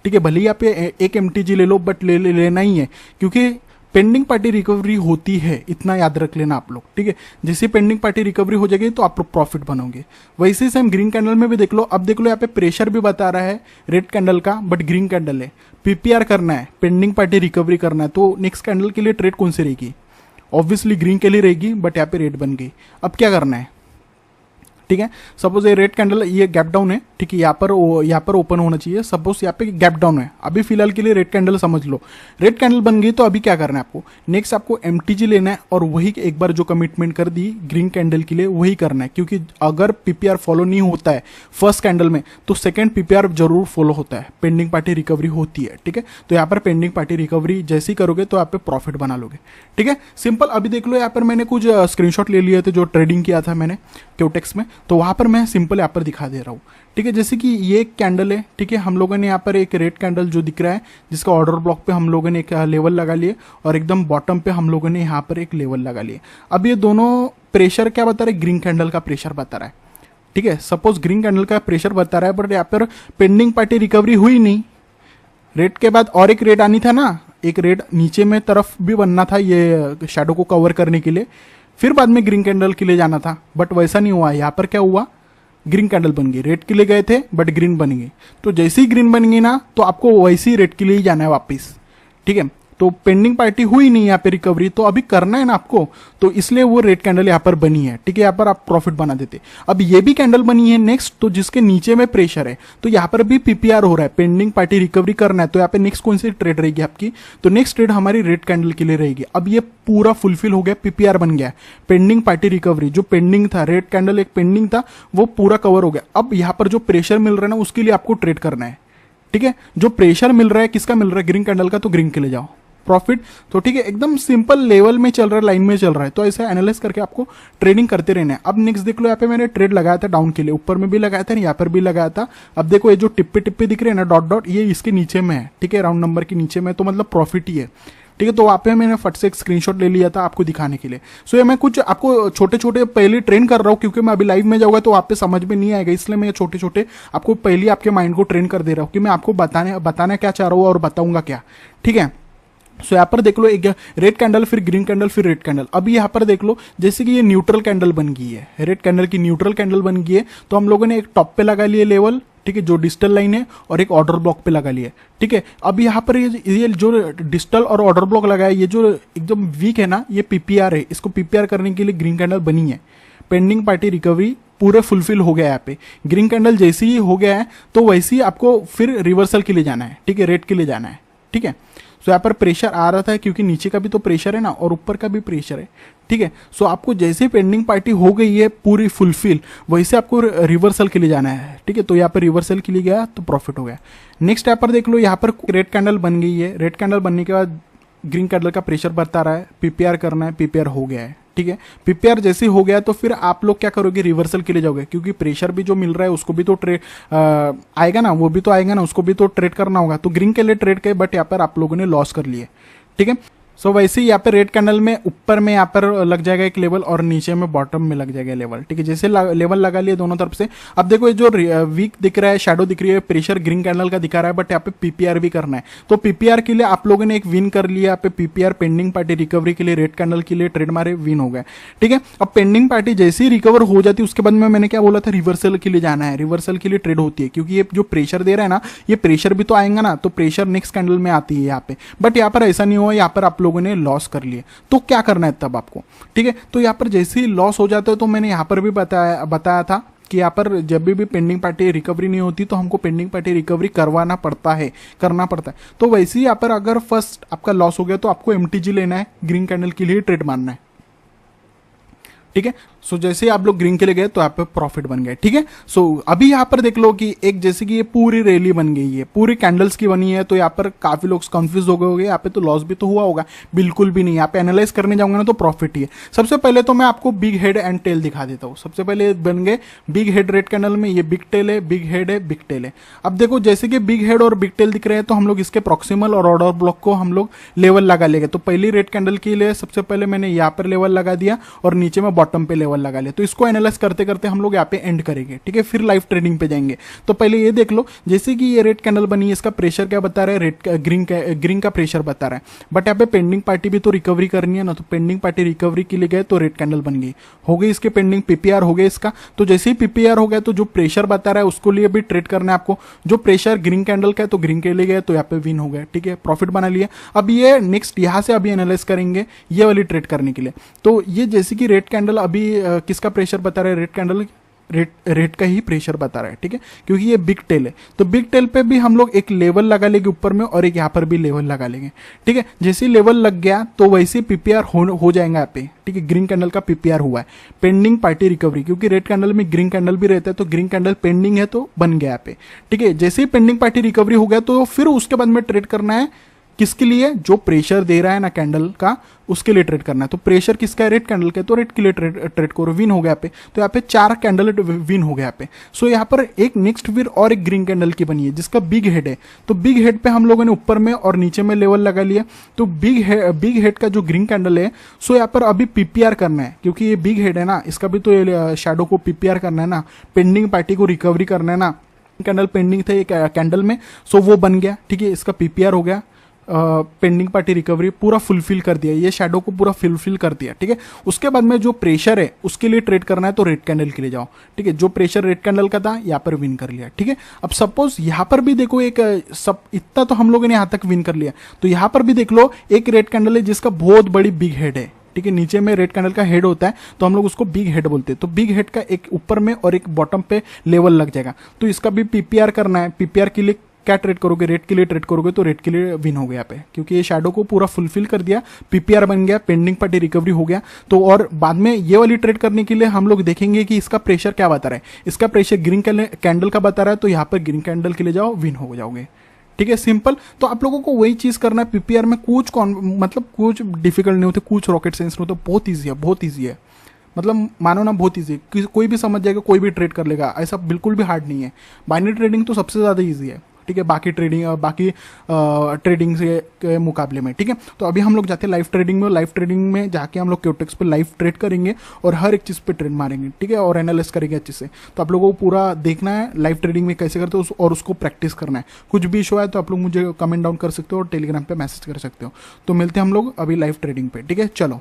ठीक है। भले ही यहाँ पे एक एमटीजी ले लो, बट लेना ही है, क्योंकि पेंडिंग पार्टी रिकवरी होती है, इतना याद रख लेना आप लोग, ठीक है। जैसे पेंडिंग पार्टी रिकवरी हो जाएगी तो आप प्रॉफिट बनोगे। वैसे ही सेम ग्रीन कैंडल में भी देख लो, अब देख लो यहाँ पे प्रेशर भी बता रहा है रेड कैंडल का, बट ग्रीन कैंडल है, पीपीआर करना है, पेंडिंग पार्टी रिकवरी करना है, तो नेक्स्ट कैंडल के लिए ट्रेड कौन सी रहेगी, ऑब्वियसली ग्रीन के लिए रहेगी, बट यहाँ पे रेड बन गई। अब क्या करना है, ठीक है, सपोज ये रेड कैंडल, ये गैप डाउन है, ठीक है, यहाँ पर ओपन होना चाहिए, सपोज यहाँ पे गैप डाउन है, अभी फिलहाल के लिए रेड कैंडल समझ लो, रेड कैंडल बन गई। तो अभी क्या करना है आपको, नेक्स्ट आपको MTG लेना है और वही एक बार जो कमिटमेंट कर दी ग्रीन कैंडल के लिए वही करना है, क्योंकि अगर PPR फॉलो नहीं होता है फर्स्ट कैंडल में तो सेकेंड PPR जरूर फॉलो होता है, पेंडिंग पार्टी रिकवरी होती है, ठीक है। तो यहाँ पर पेंडिंग पार्टी रिकवरी जैसी करोगे तो यहाँ पे प्रॉफिट बना लोगे, ठीक है, सिंपल। अभी देख लो यहाँ पर मैंने कुछ स्क्रीनशॉट ले लिए थे जो ट्रेडिंग किया था मैंने क्यूटेक्स में, तो वहां पर मैं सिंपल यहाँ पर दिखा दे रहा हूँ, ठीक है। जैसे कि ये एक कैंडल है, ठीक है, हम लोगों ने यहाँ पर एक रेड कैंडल जो दिख रहा है जिसका ऑर्डर ब्लॉक पे हम लोगों ने एक लेवल लगा लिए और एकदम बॉटम पे हम लोगों ने यहाँ पर एक लेवल लगा लिए। अब ये दोनों प्रेशर क्या बता रहे हैं, ग्रीन कैंडल का प्रेशर बता रहा है, ठीक है, सपोज ग्रीन कैंडल का प्रेशर बता रहा है, बट यहाँ पर पेंडिंग पार्टी रिकवरी हुई नहीं। रेड के बाद और एक रेड आनी था ना, एक रेड नीचे में तरफ भी बनना था ये शैडो को कवर करने के लिए, फिर बाद में ग्रीन कैंडल के लिए जाना था, बट वैसा नहीं हुआ। यहाँ पर क्या हुआ, ग्रीन कैंडल बन गई, रेड के लिए गए थे बट ग्रीन बन गई। तो जैसे ही ग्रीन बन गई ना तो आपको वैसे ही रेड के लिए ही जाना है वापस, ठीक है। तो पेंडिंग पार्टी हुई नहीं यहाँ पे रिकवरी, तो अभी करना है ना आपको, तो इसलिए वो रेड कैंडल यहाँ पर बनी है, ठीक है, यहाँ पर आप प्रॉफिट बना देते। अब ये भी कैंडल बनी है नेक्स्ट, तो जिसके नीचे में प्रेशर है, तो यहाँ पर भी PPR हो रहा है, पेंडिंग पार्टी रिकवरी करना है। तो यहाँ पे नेक्स्ट कौन सी ट्रेड रहेगी आपकी, तो नेक्स्ट ट्रेड हमारी रेड कैंडल के लिए रहेगी। अब ये पूरा फुलफिल हो गया, PPR बन गया, पेंडिंग पार्टी रिकवरी जो पेंडिंग था, रेड कैंडल एक पेंडिंग था वो पूरा कवर हो गया। अब यहाँ पर जो प्रेशर मिल रहा है ना उसके लिए आपको ट्रेड करना है, ठीक है। जो प्रेशर मिल रहा है किसका मिल रहा है, ग्रीन कैंडल का, तो ग्रीन के लिए जाओ प्रॉफिट। तो ठीक है, एकदम सिंपल लेवल में चल रहा है, लाइन में चल रहा है, तो ऐसे एनालाइज करके आपको ट्रेडिंग करते रहना है। अब नेक्स्ट देख लो, यहाँ पे मैंने ट्रेड लगाया था डाउन के लिए, ऊपर में भी लगाया था, यहाँ पर भी लगाया था। अब देखो ये जो टिप्पे टिप्पे दिख रहे हैं ना, डॉट डॉट, ये इसके नीचे में है, ठीक है, राउंड नंबर के नीचे में, तो मतलब प्रॉफिट ही है, ठीक है। तो वहाँ पे मैंने फट से एक स्क्रीनशॉट ले लिया था आपको दिखाने के लिए। सो ये मैं कुछ आपको छोटे छोटे पहले ट्रेन कर रहा हूँ, क्योंकि मैं अभी लाइव में जाऊंगा तो आप पे समझ में नहीं आएगा, इसलिए मैं छोटे छोटे आपको पहले आपके माइंड को ट्रेन कर दे रहा हूँ कि मैं आपको बताना क्या चाह रहा हूँ और बताऊंगा क्या, ठीक है। सो यहाँ पर देख लो, एक रेड कैंडल, फिर ग्रीन कैंडल, फिर रेड कैंडल। अभी यहाँ पर देख लो जैसे कि ये न्यूट्रल कैंडल बन गई है, रेड कैंडल की न्यूट्रल कैंडल बन गई है, तो हम लोगों ने एक टॉप पे लगा लिए लेवल, ठीक है, जो डिजिटल लाइन है, और एक ऑर्डर ब्लॉक पे लगा लिए, ठीक है। अब यहाँ पर ये जो डिजिटल और ऑर्डर ब्लॉक लगा है, ये जो एकदम वीक है ना, ये PPR है, इसको PPR करने के लिए ग्रीन कैंडल बनी है। पेंडिंग पार्टी रिकवरी पूरे फुलफिल हो गया यहाँ पे, ग्रीन कैंडल जैसे ही हो गया है तो वैसे ही आपको फिर रिवर्सल के लिए जाना है, ठीक है, रेड के लिए जाना है, ठीक है। सो यहाँ पर प्रेशर आ रहा था क्योंकि नीचे का भी तो प्रेशर है ना और ऊपर का भी प्रेशर है, ठीक है। सो आपको जैसे पेंडिंग पार्टी हो गई है पूरी फुलफिल, वैसे आपको रिवर्सल के लिए जाना है, ठीक है। तो यहाँ पर रिवर्सल के लिए गया तो प्रॉफिट हो गया। नेक्स्ट यहाँ पर देख लो, यहाँ पर रेड कैंडल बन गई है, रेड कैंडल बनने के बाद ग्रीन कैंडल का प्रेशर बता रहा है, PPR करना है, PPR हो गया है, ठीक है। PPR जैसे हो गया तो फिर आप लोग क्या करोगे, रिवर्सल के लिए जाओगे, क्योंकि प्रेशर भी जो मिल रहा है उसको भी तो ट्रेड आएगा ना, वो भी तो आएगा ना, उसको भी तो ट्रेड करना होगा। तो ग्रीन के लिए ट्रेड किए, बट यहाँ पर आप लोगों ने लॉस कर लिए, ठीक है। सो वैसे ही यहाँ पर रेड कैंडल में ऊपर में यहाँ पर लग जाएगा एक लेवल और नीचे में बॉटम में लग जाएगा लेवल, ठीक है। जैसे लेवल लगा लिए दोनों तरफ से। अब देखो ये जो वीक दिख रहा है, शैडो दिख रही है, प्रेशर ग्रीन कैंडल का दिखा रहा है, बट यहाँ पे PPR भी करना है। तो PPR के लिए आप लोगों ने एक विन कर लिया, यहाँ पे PPR पेंडिंग पार्टी रिकवरी के लिए रेड कैंडल के लिए ट्रेड मारे, विन हो गए, ठीक है। अब पेंडिंग पार्टी जैसे ही रिकवर हो जाती है उसके बाद में मैंने क्या बोला था, रिवर्सल के लिए जाना है, रिवर्सल के लिए ट्रेड होती है, क्योंकि ये जो प्रेशर दे रहा है ना, ये प्रेशर भी तो आएगा ना, तो प्रेशर नेक्स्ट कैंडल में आती है यहाँ पे, बट यहाँ पर ऐसा नहीं हुआ, यहाँ पर आप लोगों ने लॉस कर लिए। तो क्या करना है तब आपको, ठीक है। तो यहाँ पर जैसे ही लॉस हो जाता है, तो मैंने यहाँ पर भी बताया था कि यहाँ पर जब भी पेंडिंग पार्टी रिकवरी नहीं होती तो हमको पेंडिंग पार्टी रिकवरी करना पड़ता है। तो वैसे ही यहाँ पर अगर फर्स्ट आपका लॉस हो गया तो आपको MTG लेना है, ग्रीन कैंडल के लिए ट्रेड मारना है, ठीक है। सो जैसे ही आप लोग ग्रीन के लिए गए तो यहाँ पे प्रॉफिट बन गए, ठीक है। सो अभी यहाँ पर देख लो कि एक जैसे कि ये पूरी रैली बन गई है, पूरी कैंडल्स की बनी है, तो यहाँ पर काफी लोग कंफ्यूज हो गए होंगे, यहाँ पे तो लॉस भी तो हुआ होगा, बिल्कुल भी नहीं। यहाँ पे एनालाइज करने जाऊंगा ना तो प्रॉफिट ही है। सबसे पहले तो मैं आपको बिग हेड एंड टेल दिखा देता हूँ। सबसे पहले बन गए बिग हेड रेड कैंडल में, ये बिग टेल है, बिग हेड है, बिग टेल है। अब देखो जैसे कि बिग हेड और बिग टेल दिख रहे हैं तो हम लोग इसके प्रॉक्सिमल और ऑर्डर ब्लॉक को हम लोग लेवल लगा लेंगे। तो पहली रेड कैंडल के लिए सबसे पहले मैंने यहाँ पर लेवल लगा दिया और नीचे में बॉटम पे लेवल लेवल लगा लिया। तो इसको एनालाइज करते करते हम लोग यहाँ पे एंड करेंगे, ठीक है, फिर लाइव ट्रेडिंग पे जाएंगे। तो पहले ये देख लो, जैसे कि ये रेड कैंडल बनी है, इसका प्रेशर क्या बता रहा है, रेड ग्रीन का प्रेशर बता रहा है। बट यहाँ पे पेंडिंग पार्टी भी तो रिकवरी करनी है ना, तो पेंडिंग पार्टी रिकवरी के लिए गए तो रेड कैंडल बन गई, हो गई इसके पेंडिंग, पीपीआर हो गया इसका। तो जैसे ही पीपीआर हो गया तो जो प्रेशर बता रहा है उसको लिए भी ट्रेड करना है आपको। जो प्रेशर ग्रीन कैंडल का है तो ग्रीन के लिए गए तो यहाँ पे विन हो गया, ठीक है, प्रॉफिट बना लिया। अब ये नेक्स्ट यहाँ से अभी एनालाइज करेंगे ये वाली ट्रेड करने के लिए। तो ये जैसे कि रेड कैंडल अभी किसका प्रेशर बता रहा है, रेड कैंडल रेट का ही प्रेशर बता रहा है, ठीक है, क्योंकि ये बिग टेल है। तो बिग टेल पे भी हम लोग एक लेवल लगा लेंगे ऊपर में और एक यहाँ पर भी लेवल लगा लेंगे, ठीक है। जैसे ही लेवल लग गया तो वैसे पीपीआर हो जाएगा यहाँ पे, ठीक है। ग्रीन कैंडल का पीपीआर हुआ है, पेंडिंग पार्टी रिकवरी, क्योंकि रेड कैंडल में ग्रीन कैंडल भी रहता है, तो ग्रीन कैंडल पेंडिंग है तो बन गया यहाँ पे, ठीक है। जैसे ही पेंडिंग पार्टी रिकवरी हो गया तो फिर उसके बाद में ट्रेड करना है किसके लिए, जो प्रेशर दे रहा है ना कैंडल का, उसके लिए ट्रेड करना है। तो प्रेशर किसका है, रेड कैंडल का, तो रेड के लिए ट्रेड करो, विन हो गया पे। तो यहाँ पे 4 कैंडल विन हो गया यहाँ पे। सो यहाँ पर एक नेक्स्ट फिर और एक ग्रीन कैंडल की बनी है जिसका बिग हेड है। तो बिग हेड पे हम लोगों ने ऊपर में और नीचे में लेवल लगा लिया। तो बिग हेड का जो ग्रीन कैंडल है, सो यहाँ पर अभी पीपीआर करना है, क्योंकि ये बिग हेड है ना, इसका भी तो शैडो को पीपीआर करना है ना, पेंडिंग पार्टी को रिकवरी करना है ना। कैंडल पेंडिंग थे एक कैंडल में, सो वो बन गया, ठीक है, इसका पीपीआर हो गया। पेंडिंग पार्टी रिकवरी पूरा फुलफिल कर दिया, ये शैडो को पूरा फुलफिल कर दिया, ठीक है। उसके बाद में जो प्रेशर है उसके लिए ट्रेड करना है तो रेड कैंडल के लिए जाओ, ठीक है। जो प्रेशर रेड कैंडल का था यहाँ पर विन कर लिया, ठीक है। अब सपोज यहाँ पर भी देखो एक सब इतना तो हम लोगों ने यहाँ तक विन कर लिया, तो यहाँ पर भी देख लो एक रेड कैंडल है जिसका बहुत बड़ी बिग हेड है, ठीक है। नीचे में रेड कैंडल का हेड होता है तो हम लोग उसको बिग हेड बोलते हैं। तो बिग हेड का एक ऊपर में और एक बॉटम पे लेवल लग जाएगा, तो इसका भी पीपीआर करना है। पीपीआर के लिए क्या ट्रेड करोगे, रेड के लिए ट्रेड करोगे तो रेड के लिए विन हो गया पे, क्योंकि ये शैडो को पूरा फुलफिल कर दिया, पीपीआर बन गया, पेंडिंग पार्टी रिकवरी हो गया। तो और बाद में ये वाली ट्रेड करने के लिए हम लोग देखेंगे कि इसका प्रेशर क्या बता रहा है। इसका प्रेशर ग्रीन कैंडल का बता रहा है, तो यहाँ पर ग्रीन कैंडल के लिए जाओ, विन हो जाओगे, ठीक है, सिंपल। तो आप लोगों को वही चीज करना है। पीपीआर में कुछ मतलब कुछ डिफिकल्ट नहीं होते, कुछ रॉकेट साइंस नहीं होता, बहुत ईजी है, बहुत ईजी है, मतलब मानो ना बहुत ईजी है, कोई भी समझ जाएगा, कोई भी ट्रेड कर लेगा, ऐसा बिल्कुल भी हार्ड नहीं है। बाइनरी ट्रेडिंग तो सबसे ज्यादा ईजी है, ठीक है, बाकी ट्रेडिंग के मुकाबले में, ठीक है। तो अभी हम लोग जाते हैं लाइव ट्रेडिंग में। लाइव ट्रेडिंग में जाके हम लोग क्यूटेक्स पे लाइव ट्रेड करेंगे और हर एक चीज़ पे ट्रेड मारेंगे, ठीक है, और एनालाइज करेंगे अच्छे से। तो आप लोगों को पूरा देखना है लाइव ट्रेडिंग में कैसे करते हो और उसको प्रैक्टिस करना है। कुछ भी इशू है तो आप लोग मुझे कमेंट डाउन कर सकते हो और टेलीग्राम पे मैसेज कर सकते हो। तो मिलते हैं हम लोग अभी लाइव ट्रेडिंग पे, ठीक है, चलो।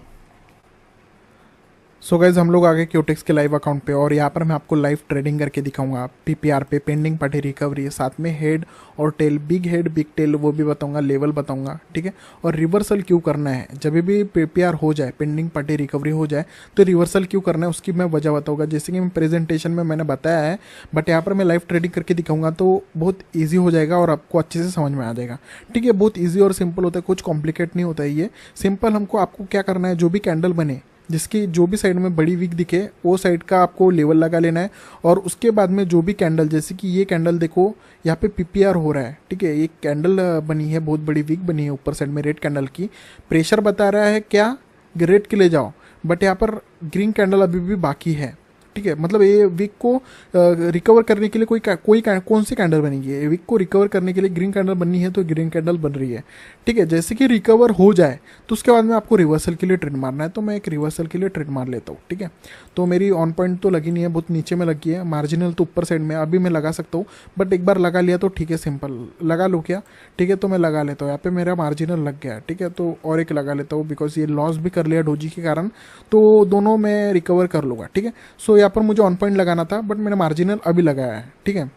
सो गाइज हम लोग आगे क्यूटेक्स के लाइव अकाउंट पे और यहाँ पर मैं आपको लाइव ट्रेडिंग करके दिखाऊंगा पीपीआर पे, पेंडिंग पार्टी रिकवरी, साथ में हेड और tail, big head big tail वो भी बताऊंगा, लेवल बताऊंगा, ठीक है। और रिवर्सल क्यों करना है, जब भी पीपीआर हो जाए, पेंडिंग पार्टी रिकवरी हो जाए तो रिवर्सल क्यों करना है उसकी मैं वजह बताऊंगा, जैसे कि मैं प्रेजेंटेशन में मैंने बताया है। बट यहाँ पर मैं लाइव ट्रेडिंग करके दिखाऊंगा तो बहुत ईजी हो जाएगा और आपको अच्छे से समझ में आ जाएगा, ठीक है। बहुत ईजी और सिंपल होता है, कुछ कॉम्प्लिकेट नहीं होता है ये, सिंपल। आपको क्या करना है, जो भी कैंडल बने जिसकी जो भी साइड में बड़ी विक दिखे वो साइड का आपको लेवल लगा लेना है। और उसके बाद में जो भी कैंडल, जैसे कि ये कैंडल देखो यहाँ पे पीपीआर हो रहा है, ठीक है, एक कैंडल बनी है, बहुत बड़ी विक बनी है ऊपर साइड में रेड कैंडल की, प्रेशर बता रहा है क्या, रेड के लिए जाओ। बट यहाँ पर ग्रीन कैंडल अभी भी बाकी है, ठीक है, मतलब ये वीक को रिकवर करने के लिए कौन सी कैंडल बनेगी, ये वीक को रिकवर करने के लिए ग्रीन कैंडल बननी है तो ग्रीन कैंडल बन रही है, ठीक है। जैसे कि रिकवर हो जाए तो उसके बाद में आपको रिवर्सल के लिए ट्रेड मारना है, तो मैं एक रिवर्सल के लिए ट्रेड मार लेता हूँ, ठीक है। तो मेरी ऑन पॉइंट तो लगी नहीं है, बहुत नीचे में लगी है, मार्जिनल तो ऊपर साइड में अभी मैं लगा सकता हूँ, बट एक बार लगा लिया तो ठीक है, सिंपल लगा लो क्या, ठीक है। तो मैं लगा लेता हूँ, यहाँ पे मेरा मार्जिनल लग गया, ठीक है। तो और एक लगा लेता हूँ, बिकॉज ये लॉस भी कर लिया डोजी के कारण, तो दोनों मैं रिकवर कर लूँगा, ठीक है। सो यहाँ पर मुझे ऑन पॉइंट लगाना था बट मैंने मार्जिनल अभी लगाया है, ठीक है।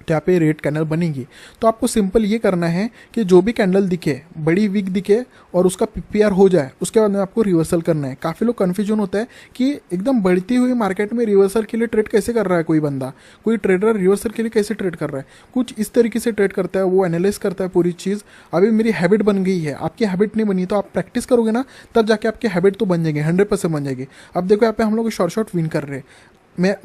तो यहाँ पे रेड कैंडल बनेगी। तो आपको सिंपल ये करना है कि जो भी कैंडल दिखे, बड़ी विक दिखे और उसका पीपीआर हो जाए, उसके बाद में आपको रिवर्सल करना है। काफ़ी लोग कन्फ्यूजन होता है कि एकदम बढ़ती हुई मार्केट में रिवर्सल के लिए ट्रेड कैसे कर रहा है कोई बंदा, कोई ट्रेडर रिवर्सल के लिए कैसे ट्रेड कर रहा है, कुछ इस तरीके से ट्रेड करता है, वो एनालाइज करता है पूरी चीज़। अभी मेरी हैबिट बन गई है, आपकी हैबिट नहीं बनी, तो आप प्रैक्टिस करोगे ना तब जाके आपकी हैबिट तो बन जाएगी, 100% बन जाएगी। अब देखो यहाँ पे हम लोग शॉर्ट विन कर रहे हैं।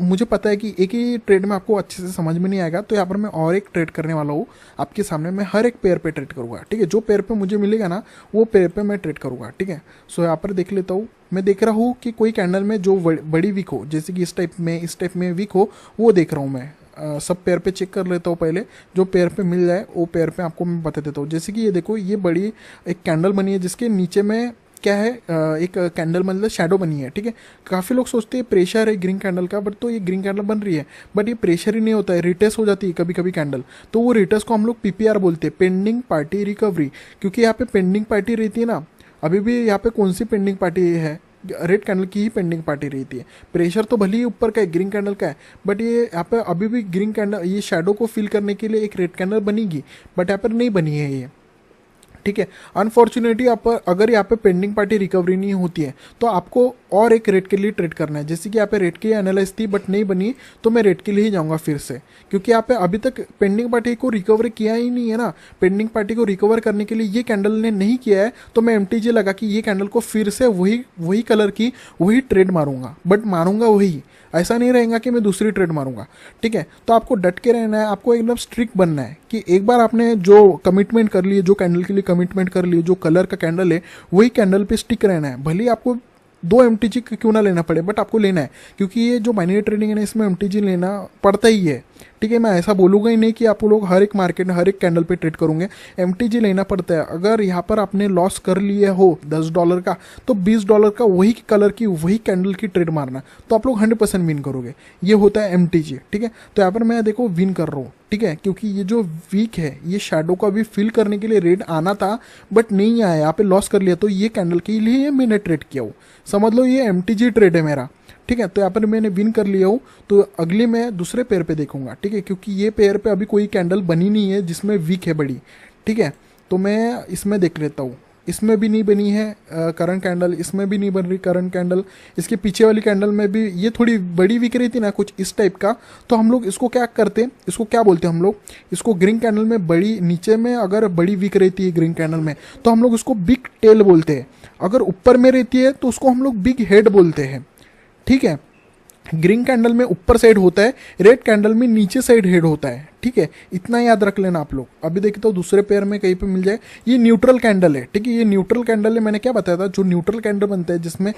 मुझे पता है कि एक ही ट्रेड में आपको अच्छे से समझ में नहीं आएगा, तो यहाँ पर मैं और एक ट्रेड करने वाला हूँ आपके सामने। मैं हर एक पेयर पे ट्रेड करूँगा, ठीक है, जो पेयर पे मुझे मिलेगा ना वो पेयर पे मैं ट्रेड करूँगा, ठीक है। सो यहाँ पर देख लेता हूँ, मैं देख रहा हूँ कि कोई कैंडल में जो बड़ी वीक हो, जैसे कि इस टाइप में वीक हो, वो देख रहा हूँ मैं। सब पेयर पे चेक कर लेता हूँ पहले, जो पेयर पे मिल जाए वो पेयर पे आपको मैं बता देता हूँ। जैसे कि ये देखो, ये बड़ी एक कैंडल बनी है जिसके नीचे में क्या है, एक कैंडल मतलब शेडो बनी है, ठीक है। काफ़ी लोग सोचते हैं प्रेशर है ग्रीन कैंडल का, बट तो ये ग्रीन कैंडल बन रही है, बट ये प्रेशर ही नहीं होता है, रिटेस्ट हो जाती है कभी कभी कैंडल। तो वो रिटेस्ट को हम लोग पीपीआर बोलते हैं, पेंडिंग पार्टी रिकवरी, क्योंकि यहाँ पे पेंडिंग पार्टी रहती है ना। अभी भी यहाँ पे कौन सी पेंडिंग पार्टी है, रेड कैंडल की ही पेंडिंग पार्टी रहती है। प्रेशर तो भले ही ऊपर का है, ग्रीन कैंडल का है, बट ये यहाँ पे अभी भी ग्रीन कैंडल, ये शेडो को फिल करने के लिए एक रेड कैंडल बनेगी, बट यहाँ पर नहीं बनी है ये, ठीक है। अनफॉर्चुनेटली आप अगर यहाँ पे पेंडिंग पार्टी रिकवरी नहीं होती है तो आपको और एक रेट के लिए ट्रेड करना है। जैसे कि यहाँ पे रेट की एनालाइज थी बट नहीं बनी, तो मैं रेट के लिए ही जाऊँगा फिर से, क्योंकि यहाँ पे अभी तक पेंडिंग पार्टी को रिकवर किया ही नहीं है ना। पेंडिंग पार्टी को रिकवर करने के लिए ये कैंडल ने नहीं किया है, तो मैं एमटीजे लगा कि ये कैंडल को फिर से वही कलर की वही ट्रेड मारूंगा, बट मारूंगा वही, ऐसा नहीं रहेगा कि मैं दूसरी ट्रेड मारूंगा, ठीक है। तो आपको डट के रहना है, आपको एकदम स्ट्रिक्ट बनना है कि एक बार आपने जो कमिटमेंट कर ली, जो कैंडल के लिए कमिटमेंट कर ली, जो कलर का कैंडल है वही कैंडल पे स्टिक रहना है। भले ही आपको 2 एमटीजी क्यों ना लेना पड़े, बट आपको लेना है, क्योंकि ये जो बाइनरी ट्रेडिंग है ना, इसमें एमटीजी लेना पड़ता ही है, ठीक है। मैं ऐसा बोलूँगा ही नहीं कि आप लोग हर एक मार्केट में हर एक कैंडल पे ट्रेड करोगे, एमटीजी लेना पड़ता है। अगर यहाँ पर आपने लॉस कर लिया हो $10 का, तो $20 का वही कलर की वही कैंडल की ट्रेड मारना, तो आप लोग 100% विन करोगे। ये होता है एमटीजी, ठीक है। तो यहाँ पर मैं देखो विन कर रहा हूँ, ठीक है, क्योंकि ये जो वीक है ये शेडो को अभी फिल करने के लिए रेड आना था बट नहीं आया, यहाँ पे लॉस कर लिया, तो ये कैंडल के लिए मैंने ट्रेड किया हूँ, समझ लो ये एमटीजी ट्रेड है मेरा, ठीक है। तो यहाँ पर मैंने विन कर लिया हूँ, तो अगले मैं दूसरे पेयर पे देखूंगा, ठीक है, क्योंकि ये पेयर पे अभी कोई कैंडल बनी नहीं है जिसमें वीक है बड़ी, ठीक है। तो मैं इसमें देख लेता हूँ, इसमें भी नहीं बनी है करंट कैंडल, इसमें भी नहीं बन रही करंट कैंडल, इसके पीछे वाली कैंडल में भी ये थोड़ी बड़ी वीक रही थी ना, कुछ इस टाइप का। तो हम लोग इसको क्या करते हैं, इसको क्या बोलते हैं हम लोग, इसको ग्रीन कैंडल में बड़ी, नीचे में अगर बड़ी वीक रहती है ग्रीन कैंडल में तो हम लोग उसको बिग टेल बोलते हैं, अगर ऊपर में रहती है तो उसको हम लोग बिग हेड बोलते हैं, ठीक है। ग्रीन कैंडल में ऊपर साइड होता है, रेड कैंडल में नीचे साइड हेड होता है, ठीक है। इतना याद रख लेना आप लोग। अभी देखिए तो दूसरे पेयर में कहीं पे मिल जाए, ये न्यूट्रल कैंडल है, ठीक है। ये न्यूट्रल कैंडल है, मैंने क्या बताया था, जो न्यूट्रल कैंडल बनता है जिसमें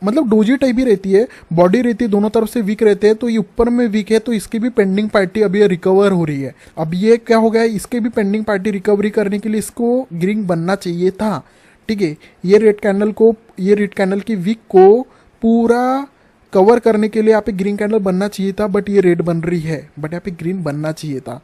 मतलब डोजी टाइप ही रहती है, बॉडी रहती है, दोनों तरफ से वीक रहते हैं। तो ये ऊपर में वीक है, तो इसकी भी पेंडिंग पार्टी अभी रिकवर हो रही है। अब ये क्या हो गया, इसके भी पेंडिंग पार्टी रिकवरी करने के लिए इसको ग्रीन बनना चाहिए था, ठीक है। ये रेड कैंडल की वीक को पूरा कवर करने के लिए यहाँ पे ग्रीन कैंडल बनना चाहिए था, बट ये रेड बन रही है, बट यहाँ पे ग्रीन बनना चाहिए था।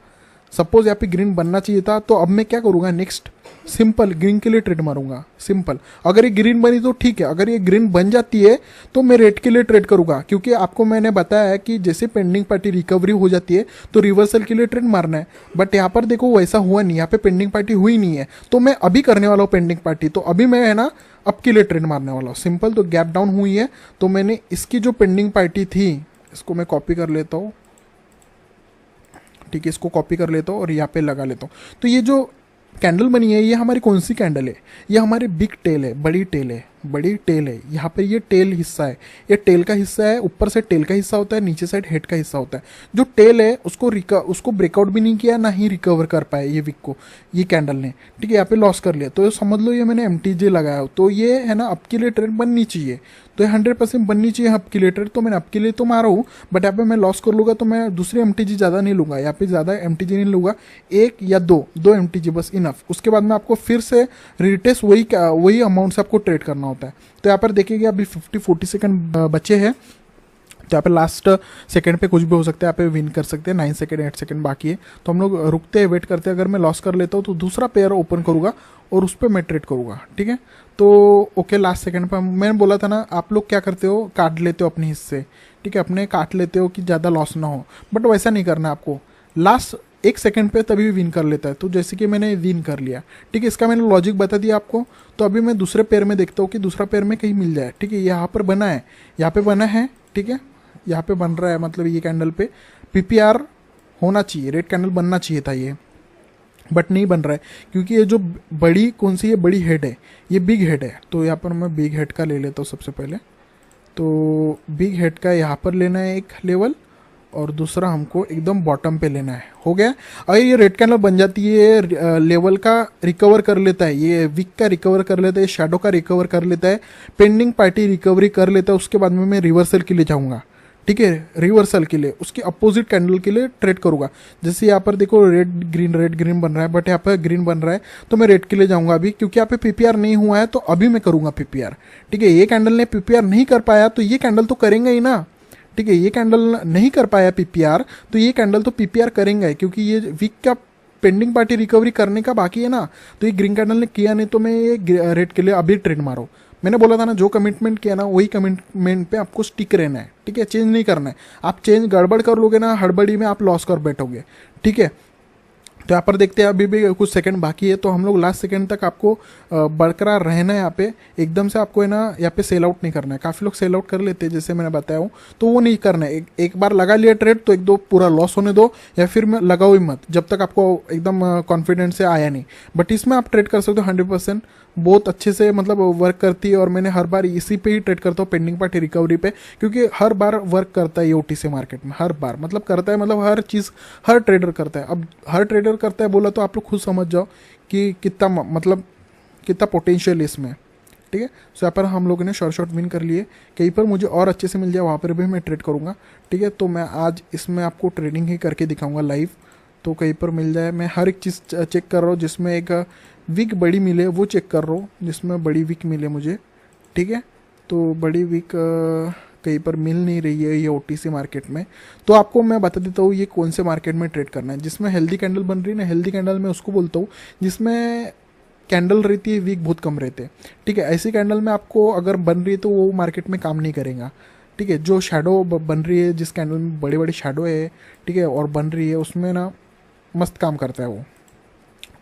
सपोज यहाँ पे ग्रीन बनना चाहिए था, तो अब मैं क्या करूँगा, नेक्स्ट सिंपल ग्रीन के लिए ट्रेड मारूंगा, सिंपल। अगर ये ग्रीन बनी तो ठीक है, अगर ये ग्रीन बन जाती है तो मैं रेड के लिए ट्रेड करूंगा, क्योंकि आपको मैंने बताया है कि जैसे पेंडिंग पार्टी रिकवरी हो जाती है तो रिवर्सल के लिए ट्रेड मारना है। बट यहाँ पर देखो वैसा हुआ नहीं, यहाँ पे पेंडिंग पार्टी हुई नहीं है, तो मैं अभी करने वाला हूँ पेंडिंग पार्टी। तो अभी मैं है ना अब के लिए ट्रेड मारने वाला हूँ, सिंपल। तो गैप डाउन हुई है, तो मैंने इसकी जो पेंडिंग पार्टी थी इसको मैं कॉपी कर लेता हूँ, ठीक है। इसको कॉपी कर लेता हूँ और यहाँ पे लगा लेता हूँ। तो ये जो कैंडल बनी है ये हमारी कौन सी कैंडल है, ये हमारी बिग टेल है, बड़ी टेल है, बड़ी टेल है। यहाँ पे ये टेल हिस्सा है, ये टेल का हिस्सा है, ऊपर से टेल का हिस्सा होता है, नीचे साइड हेड का हिस्सा होता है। जो टेल है उसको ब्रेकआउट भी नहीं किया, ना ही रिकवर कर पाए ये विक को, ये कैंडल ने, ठीक है। यहाँ पे लॉस कर लिया, तो समझ लो ये मैंने एमटीजे लगाया, तो ये है ना अब के लिए ट्रेड बननी चाहिए, तो ये 100% बननी चाहिए अब के लिए ट्रेड। तो मैंने अब के लिए तो मारा हूँ, बट यहाँ पे मैं लॉस कर लूँगा तो मैं दूसरी एमटीजी ज़्यादा नहीं लूँगा, यहाँ पे ज़्यादा एमटीजी नहीं लूँगा, 1 या 2 एमटीजी बस इनफ। उसके बाद में आपको फिर से रिटेस्ट वही अमाउंट से आपको ट्रेड करना होता है। तो यहाँ पर देखिएगा अभी 50-40 सेकंड बचे हैं, तो यहाँ पे लास्ट सेकंड पे कुछ भी हो सकता है, यहाँ पे विन कर सकते हैं। 9 सेकंड 8 सेकंड बाकी है, तो हम लोग रुकते हैं, वेट करते हैं। अगर मैं लॉस कर लेता हूँ तो दूसरा पेयर ओपन करूँगा और उस पर मैं ट्रेड करूँगा, ठीक है। तो ओके, लास्ट सेकंड पे मैंने बोला था ना, आप लोग क्या करते हो, काट लेते हो अपने हिस्से, ठीक है, अपने काट लेते हो कि ज़्यादा लॉस ना हो, बट वैसा नहीं करना आपको। लास्ट 1 सेकंड पे तभी विन कर लेता है, तो जैसे कि मैंने विन कर लिया, ठीक है। इसका मैंने लॉजिक बता दिया आपको। तो अभी मैं दूसरे पेयर में देखता हूँ कि दूसरा पेयर में कहीं मिल जाए, ठीक है। यहाँ पर बना है, यहाँ पे बना है, ठीक है, यहाँ पे बन रहा है, मतलब ये कैंडल पे पीपीआर होना चाहिए, रेड कैंडल बनना चाहिए था ये, बट नहीं बन रहा है, क्योंकि ये जो बड़ी कौन सी, ये बड़ी हेड है, ये बिग हेड है। तो यहाँ पर मैं बिग हेड का ले लेता हूँ सबसे पहले। तो बिग हेड का यहाँ पर लेना है एक लेवल, और दूसरा हमको एकदम बॉटम पे लेना है। हो गया। अगर ये रेड कैंडल बन जाती है, लेवल का रिकवर कर लेता है, ये वीक का रिकवर कर लेता है, शेडो का रिकवर कर लेता है, पेंडिंग पार्टी रिकवरी कर लेता है, उसके बाद में मैं रिवर्सल के लिए जाऊँगा, ठीक है, रिवर्सल के लिए, उसके अपोजिट कैंडल के लिए ट्रेड करूंगा। जैसे यहाँ पर देखो रेड ग्रीन बन रहा है, बट यहाँ पर ग्रीन बन रहा है, तो मैं रेड के लिए जाऊंगा अभी, क्योंकि यहाँ पे पीपीआर नहीं हुआ है, तो अभी मैं करूंगा पीपीआर। ठीक है, ये कैंडल ने पीपीआर नहीं कर पाया तो ये कैंडल तो करेंगे ही ना। ठीक है, ये कैंडल नहीं कर पाया पीपीआर, तो ये कैंडल तो पीपीआर करेंगे, क्योंकि ये वीक का पेंडिंग पार्टी रिकवरी करने का बाकी है ना। तो ये ग्रीन कैंडल ने किया नहीं, तो मैं ये रेड के लिए अभी ट्रेड मारो। मैंने बोला था ना, जो कमिटमेंट किया ना वही कमिटमेंट पे आपको स्टिक रहना है। ठीक है, चेंज नहीं करना है। आप चेंज गड़बड़ कर लोगे ना, हड़बड़ी में आप लॉस कर बैठोगे। ठीक है, तो यहाँ पर देखते हैं अभी भी कुछ सेकंड बाकी है, तो हम लोग लास्ट सेकंड तक आपको बरकरार रहना है यहाँ पे। एकदम से आपको है ना यहाँ पे सेल आउट नहीं करना है। काफ़ी लोग सेल आउट कर लेते हैं, जैसे मैंने बताया हूँ, तो वो नहीं करना है। एक बार लगा लिया ट्रेड तो एक दो पूरा लॉस होने दो, या फिर लगाओ ही मत जब तक आपको एकदम कॉन्फिडेंस से आया नहीं। बट इसमें आप ट्रेड कर सकते हो 100%, बहुत अच्छे से मतलब वर्क करती है। और मैंने हर बार इसी पे ही ट्रेड करता हूँ, पेंडिंग पार्टी रिकवरी पे, क्योंकि हर बार वर्क करता है ये ओटीसी मार्केट में। हर बार मतलब करता है, मतलब हर चीज़ हर ट्रेडर करता है। अब हर ट्रेडर करता है बोला तो आप लोग खुद समझ जाओ कि कितना मतलब कितना पोटेंशियल है इसमें। ठीक है, सो यहाँ पर हम लोगों ने शॉर्ट विन कर लिए। कहीं पर मुझे और अच्छे से मिल जाए वहाँ पर भी मैं ट्रेड करूँगा। ठीक है, तो मैं आज इसमें आपको ट्रेडिंग ही करके दिखाऊंगा लाइव, तो कहीं पर मिल जाए। मैं हर एक चीज़ चेक कर रहा हूँ, जिसमें एक वीक बड़ी मिले वो चेक कर रहा हूँ, जिसमें बड़ी वीक मिले मुझे। ठीक है, तो बड़ी वीक कहीं पर मिल नहीं रही है ये ओटीसी मार्केट में। तो आपको मैं बता देता हूँ ये कौन से मार्केट में ट्रेड करना है। जिसमें हेल्दी कैंडल बन रही है ना, हेल्दी कैंडल मैं उसको बोलता हूँ जिसमें कैंडल रहती है, वीक बहुत कम रहते हैं। ठीक है, ऐसी कैंडल में आपको अगर बन रही है तो वो मार्केट में काम नहीं करेगा। ठीक है, जो शैडो बन रही है, जिस कैंडल में बड़ी बड़ी शैडो है, ठीक है, और बन रही है, उसमें ना मस्त काम करता है वो।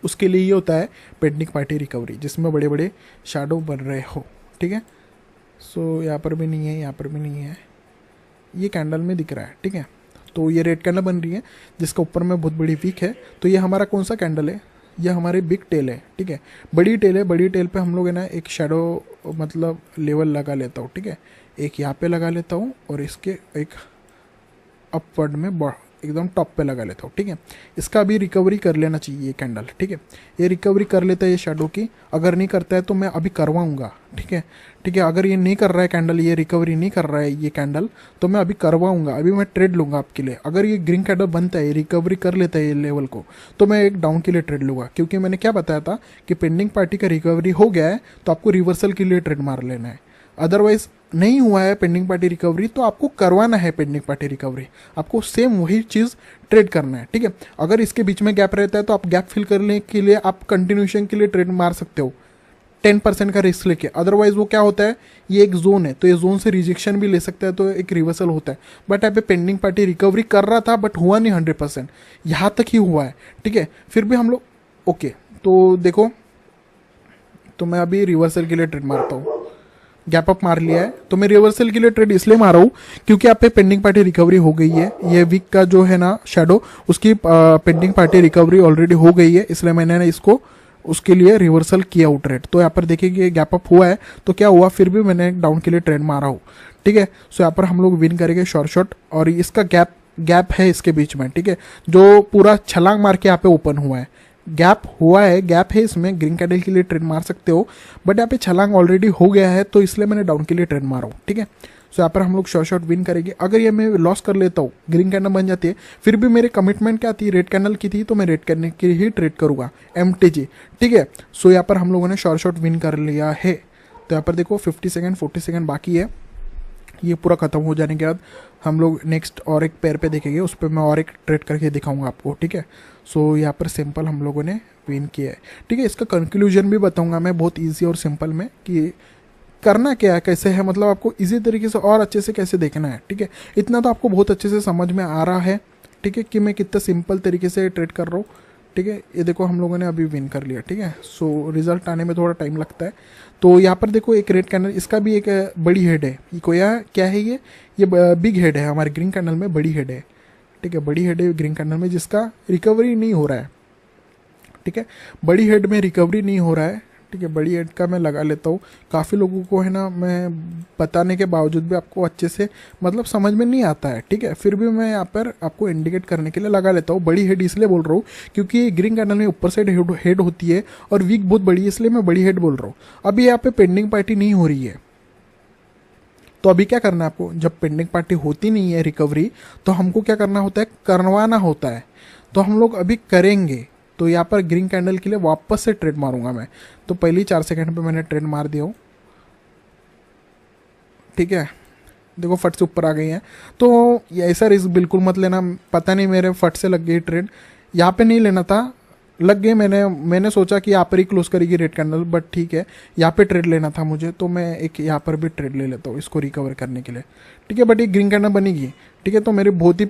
उसके लिए ये होता है पेंडिंग पार्टी रिकवरी, जिसमें बड़े बड़े शैडो बन रहे हो। ठीक है, सो यहाँ पर भी नहीं है, यहाँ पर भी नहीं है, ये कैंडल में दिख रहा है। ठीक है, तो ये रेड कैंडल बन रही है जिसका ऊपर में बहुत बड़ी वीक है। तो ये हमारा कौन सा कैंडल है, ये हमारी बिग टेल है। ठीक है, बड़ी टेल है। बड़ी टेल पे हम लोग है ना एक शैडो मतलब लेवल लगा लेता हूँ। ठीक है, एक यहाँ पे लगा लेता हूँ और इसके एक अपवर्ड में एकदम टॉप पे लगा लेता हूँ। ठीक है, इसका भी रिकवरी कर लेना चाहिए ये कैंडल। ठीक है, ये रिकवरी कर लेता है ये शैडो की। अगर नहीं करता है तो मैं अभी करवाऊंगा। ठीक है, ठीक है, अगर ये नहीं कर रहा है कैंडल, ये रिकवरी नहीं कर रहा है ये कैंडल, तो मैं अभी करवाऊंगा। अभी मैं ट्रेड लूंगा आपके लिए। अगर ये ग्रीन कैंडल बनता है, रिकवरी कर लेता है ये लेवल को, तो मैं एक डाउन के लिए ट्रेड लूंगा। क्योंकि मैंने क्या बताया था कि पेंडिंग पार्टी का रिकवरी हो गया है तो आपको रिवर्सल के लिए ट्रेड मार लेना है। अदरवाइज नहीं हुआ है पेंडिंग पार्टी रिकवरी तो आपको करवाना है पेंडिंग पार्टी रिकवरी, आपको सेम वही चीज़ ट्रेड करना है। ठीक है, अगर इसके बीच में गैप रहता है तो आप गैप फिल करने के लिए आप कंटिन्यूशन के लिए ट्रेड मार सकते हो 10% का रिस्क लेके। अदरवाइज वो क्या होता है, ये एक जोन है, तो ये जोन से रिजेक्शन भी ले सकता है, तो एक रिवर्सल होता है। बट यहाँ पे पेंडिंग पार्टी रिकवरी कर रहा था बट हुआ नहीं 100%, यहाँ तक ही हुआ है। ठीक है, फिर भी हम लोग ओके। तो देखो, तो मैं अभी रिवर्सल के लिए ट्रेड मारता हूँ। गैप अप मार लिया है, तो मैं रिवर्सल के लिए ट्रेड इसलिए मारा हूँ क्योंकि आप पे पेंडिंग पार्टी रिकवरी हो गई है। ये वीक का जो है ना शैडो, उसकी पेंडिंग पार्टी रिकवरी ऑलरेडी हो गई है, इसलिए मैंने ना इसको उसके लिए रिवर्सल किया हूँ ट्रेड। तो यहाँ पर देखिए कि गैप अप हुआ है, तो क्या हुआ, फिर भी मैंने डाउन के लिए ट्रेड मारा हूँ। ठीक है, सो यहाँ पर हम लोग विन करेंगे शॉर्ट, और इसका गैप है इसके बीच में। ठीक है, जो पूरा छलांग मार के यहाँ पे ओपन हुआ है, गैप हुआ है, गैप है इसमें, ग्रीन कैंडल के लिए ट्रेड मार सकते हो। बट यहाँ पे छलांग ऑलरेडी हो गया है, तो इसलिए मैंने डाउन के लिए ट्रेड मारा हूँ। ठीक है, सो यहाँ पर हम लोग शॉर्ट विन करेंगे। अगर ये मैं लॉस कर लेता हूँ, ग्रीन कैंडल बन जाती है, फिर भी मेरे कमिटमेंट क्या थी, रेड कैंडल की थी, तो मैं रेड कैंडल की ही ट्रेड करूँगा, MTG। ठीक है, सो यहाँ पर हम लोगों ने शॉर्ट विन कर लिया है। तो यहाँ पर देखो 50 सेकेंड 40 सेकेंड बाकी है। ये पूरा खत्म हो जाने के बाद हम लोग नेक्स्ट और एक पेयर पे देखेंगे, उस पर मैं और एक ट्रेड करके दिखाऊंगा आपको। ठीक है, सो यहाँ पर सिंपल हम लोगों ने विन किया है। ठीक है, इसका कंक्लूजन भी बताऊंगा मैं बहुत इजी और सिंपल में कि करना क्या है, कैसे है, मतलब आपको इजी तरीके से और अच्छे से कैसे देखना है। ठीक है, इतना तो आपको बहुत अच्छे से समझ में आ रहा है। ठीक है, कि मैं कितना सिंपल तरीके से ट्रेड कर रहा हूँ। ठीक है, ये देखो हम लोगों ने अभी विन कर लिया। ठीक है, सो रिजल्ट आने में थोड़ा टाइम लगता है। तो यहाँ पर देखो एक रेड कैंडल, इसका भी एक बड़ी हेड है। ये क्या है, ये बिग हेड है हमारे ग्रीन कैंडल में, बड़ी हेड है। ठीक है, बड़ी हेड है ग्रीन कैंडल में, जिसका रिकवरी नहीं हो रहा है। ठीक है, बड़ी हेड में रिकवरी नहीं हो रहा है। ठीक है, बड़ी हेड का मैं लगा लेता हूँ। काफ़ी लोगों को है ना, मैं बताने के बावजूद भी आपको अच्छे से मतलब समझ में नहीं आता है। ठीक है, फिर भी मैं यहाँ पर आपको इंडिकेट करने के लिए लगा लेता हूँ। बड़ी हेड इसलिए बोल रहा हूँ क्योंकि ग्रीन कैंडल में ऊपर साइड हेड होती है और वीक बहुत बड़ी है, इसलिए मैं बड़ी हेड बोल रहा हूँ। अभी यहाँ पे पेंडिंग पार्टी नहीं हो रही है। तो अभी क्या करना है आपको, जब पेंडिंग पार्टी होती नहीं है रिकवरी, तो हमको क्या करना होता है, करवाना होता है। तो हम लोग अभी करेंगे। तो यहाँ पर ग्रीन कैंडल के लिए वापस से ट्रेड मारूंगा मैं। तो पहली 4 सेकंड पे मैंने ट्रेड मार दिया हूँ, ठीक है। देखो फट से ऊपर आ गई है। तो ये ऐसा रिस्क बिल्कुल मत लेना। पता नहीं मेरे फट से लग गई ट्रेड, यहाँ पे नहीं लेना था, लग गए। मैंने सोचा कि यहाँ पर ही क्लोज करेगी रेड कैंडल, बट ठीक है, यहाँ पे ट्रेड लेना था मुझे, तो मैं एक यहाँ पर भी ट्रेड ले लेता हूँ इसको रिकवर करने के लिए, ठीक है। बट ये ग्रीन कैंडल बनेगी, ठीक है। तो मेरी बहुत ही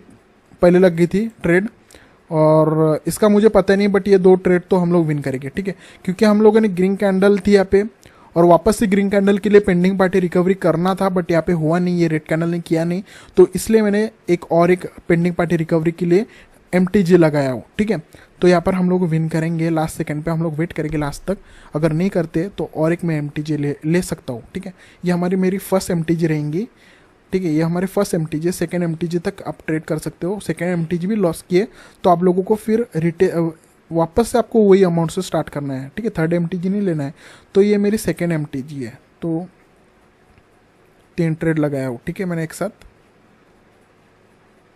पहले लग गई थी ट्रेड, और इसका मुझे पता नहीं, बट ये 2 ट्रेड तो हम लोग विन करेंगे, ठीक है। क्योंकि हम लोगों ने ग्रीन कैंडल थी यहाँ पे, और वापस से ग्रीन कैंडल के लिए पेंडिंग पार्टी रिकवरी करना था, बट यहाँ पे हुआ नहीं, ये रेड कैंडल ने किया नहीं, तो इसलिए मैंने एक पेंडिंग पार्टी रिकवरी के लिए MTG लगाया हो, ठीक है। तो यहाँ पर हम लोग विन करेंगे। लास्ट सेकंड पे हम लोग वेट करेंगे लास्ट तक, अगर नहीं करते तो और एक मैं MTG ले सकता हूँ, ठीक है। ये मेरी फर्स्ट MTG रहेंगी, ठीक है। ये हमारे फर्स्ट MTG, सेकेंड MTG तक आप ट्रेड कर सकते हो। सेकेंड MTG भी लॉस किए तो आप लोगों को फिर वापस से आपको वही अमाउंट से स्टार्ट करना है, ठीक है। थर्ड MTG नहीं लेना है। तो ये मेरी सेकेंड MTG है। तो 3 ट्रेड लगाया हो, ठीक है, मैंने एक साथ।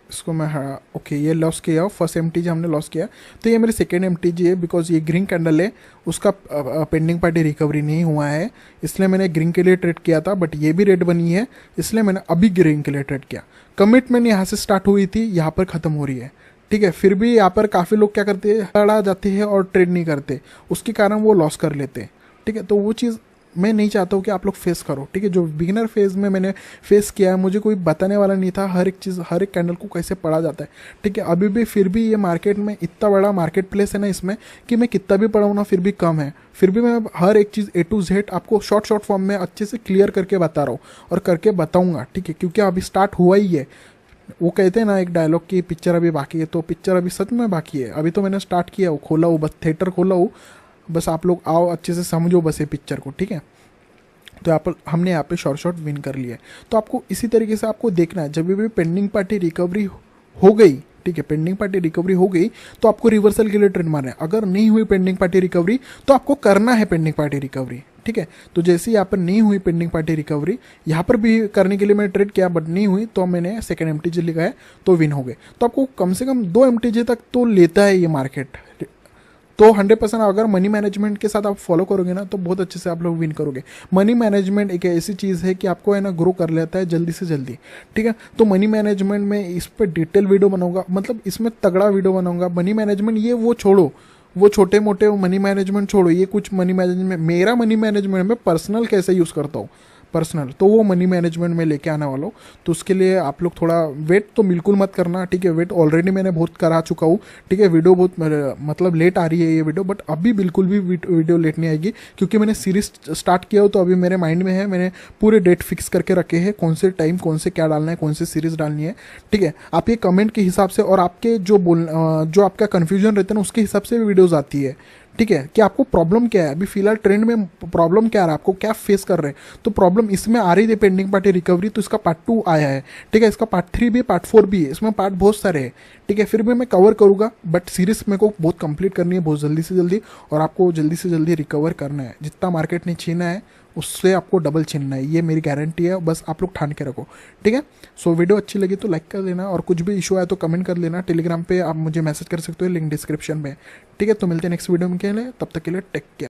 इसको मैं ओके, ये लॉस किया हो, फर्स्ट MTG हमने लॉस किया। तो ये मेरी सेकेंड MTG है, बिकॉज ये ग्रीन कैंडल है, उसका पेंडिंग पार्टी रिकवरी नहीं हुआ है, इसलिए मैंने ग्रीन के लिए ट्रेड किया था। बट ये भी रेड बनी है, इसलिए मैंने अभी ग्रीन के लिए ट्रेड किया। कमिटमेंट यहाँ से स्टार्ट हुई थी, यहाँ पर ख़त्म हो रही है, ठीक है। फिर भी यहाँ पर काफ़ी लोग क्या करते हैं, अड़ा जाते हैं और ट्रेड नहीं करते, उसके कारण वो लॉस कर लेते हैं, ठीक है। तो वो चीज़ मैं नहीं चाहता हूँ कि आप लोग फेस करो, ठीक है। जो बिगिनर फेज में मैंने फेस किया है, मुझे कोई बताने वाला नहीं था हर एक चीज़, हर एक कैंडल को कैसे पढ़ा जाता है, ठीक है। अभी भी फिर भी ये मार्केट में इतना बड़ा मार्केट प्लेस है ना इसमें, कि मैं कितना भी पढ़ाऊँ ना फिर भी कम है। फिर भी मैं हर एक चीज़ A to Z आपको शॉर्ट फॉर्म में अच्छे से क्लियर करके बता रहा हूँ, और करके बताऊँगा, ठीक है। क्योंकि अभी स्टार्ट हुआ ही है। वो कहते हैं ना एक डायलॉग की, पिक्चर अभी बाकी है, तो पिक्चर अभी सच में बाकी है। अभी तो मैंने स्टार्ट किया हो, खोला हो, बस थिएटर खोला हो, बस आप लोग आओ अच्छे से समझो बस ये पिक्चर को, ठीक है। तो हमने यहाँ पे शॉर्ट विन कर लिया है। तो आपको इसी तरीके से आपको देखना है, जब भी पेंडिंग पार्टी रिकवरी हो गई, ठीक है, पेंडिंग पार्टी रिकवरी हो गई तो आपको रिवर्सल के लिए ट्रेड मारना है। अगर नहीं हुई पेंडिंग पार्टी रिकवरी तो आपको करना है पेंडिंग पार्टी रिकवरी, ठीक है। तो जैसे यहाँ पर नहीं हुई पेंडिंग पार्टी रिकवरी, यहाँ पर भी करने के लिए मैंने ट्रेड किया, बट नहीं हुई, तो मैंने सेकेंड MTG लगाया तो विन हो गए। तो आपको कम से कम 2 MTG तक तो लेता है ये मार्केट। तो 100% अगर मनी मैनेजमेंट के साथ आप फॉलो करोगे ना, तो बहुत अच्छे से आप लोग विन करोगे। मनी मैनेजमेंट एक ऐसी चीज़ है कि आपको है ना ग्रो कर लेता है जल्दी से जल्दी, ठीक है। तो मनी मैनेजमेंट में इस पर डिटेल वीडियो बनाऊंगा, मतलब इसमें तगड़ा वीडियो बनाऊंगा। मनी मैनेजमेंट ये वो छोड़ो, वो छोटे मोटे मनी मैनेजमेंट छोड़ो, ये कुछ मनी मैनेजमेंट, मेरा मनी मैनेजमेंट में पर्सनल कैसे यूज़ करता हूँ, पर्सनल, तो वो मनी मैनेजमेंट में लेके आने वाला हूँ। तो उसके लिए आप लोग थोड़ा वेट तो बिल्कुल मत करना, ठीक है। वेट ऑलरेडी मैंने बहुत करा चुका हूँ, ठीक है। वीडियो बहुत मतलब लेट आ रही है ये वीडियो, बट अभी बिल्कुल भी वीडियो लेट नहीं आएगी, क्योंकि मैंने सीरीज स्टार्ट किया हो, तो अभी मेरे माइंड में है, मैंने पूरे डेट फिक्स करके रखे हैं, कौन से टाइम कौन से क्या डालना है, कौन से सीरीज डालनी है, ठीक है। आप ये कमेंट के हिसाब से और आपके जो आपका कन्फ्यूजन रहता है ना, उसके हिसाब से भी वीडियोज़ आती है, ठीक है। कि आपको प्रॉब्लम क्या है, अभी फिलहाल ट्रेंड में प्रॉब्लम क्या आ रहा है, आपको क्या फेस कर रहे हैं। तो प्रॉब्लम इसमें आ रही थी पेंडिंग पार्टी रिकवरी, तो इसका पार्ट 2 आया है, ठीक है। इसका पार्ट 3 भी, पार्ट 4 भी है, इसमें पार्ट बहुत सारे हैं, ठीक है। फिर भी मैं कवर करूंगा, बट सीरीज मेरे को बहुत कंप्लीट करनी है बहुत जल्दी से जल्दी, और आपको जल्दी से जल्दी रिकवर करना है। जितना मार्केट ने छीना है उससे आपको डबल छीनना है, ये मेरी गारंटी है। बस आप लोग ठान के रखो, ठीक है। सो वीडियो अच्छी लगी तो लाइक कर देना, और कुछ भी इशू आए तो कमेंट कर लेना। टेलीग्राम पे आप मुझे मैसेज कर सकते हो, लिंक डिस्क्रिप्शन में, ठीक है। तो मिलते हैं नेक्स्ट वीडियो में के लिए, तब तक के लिए टेक केयर।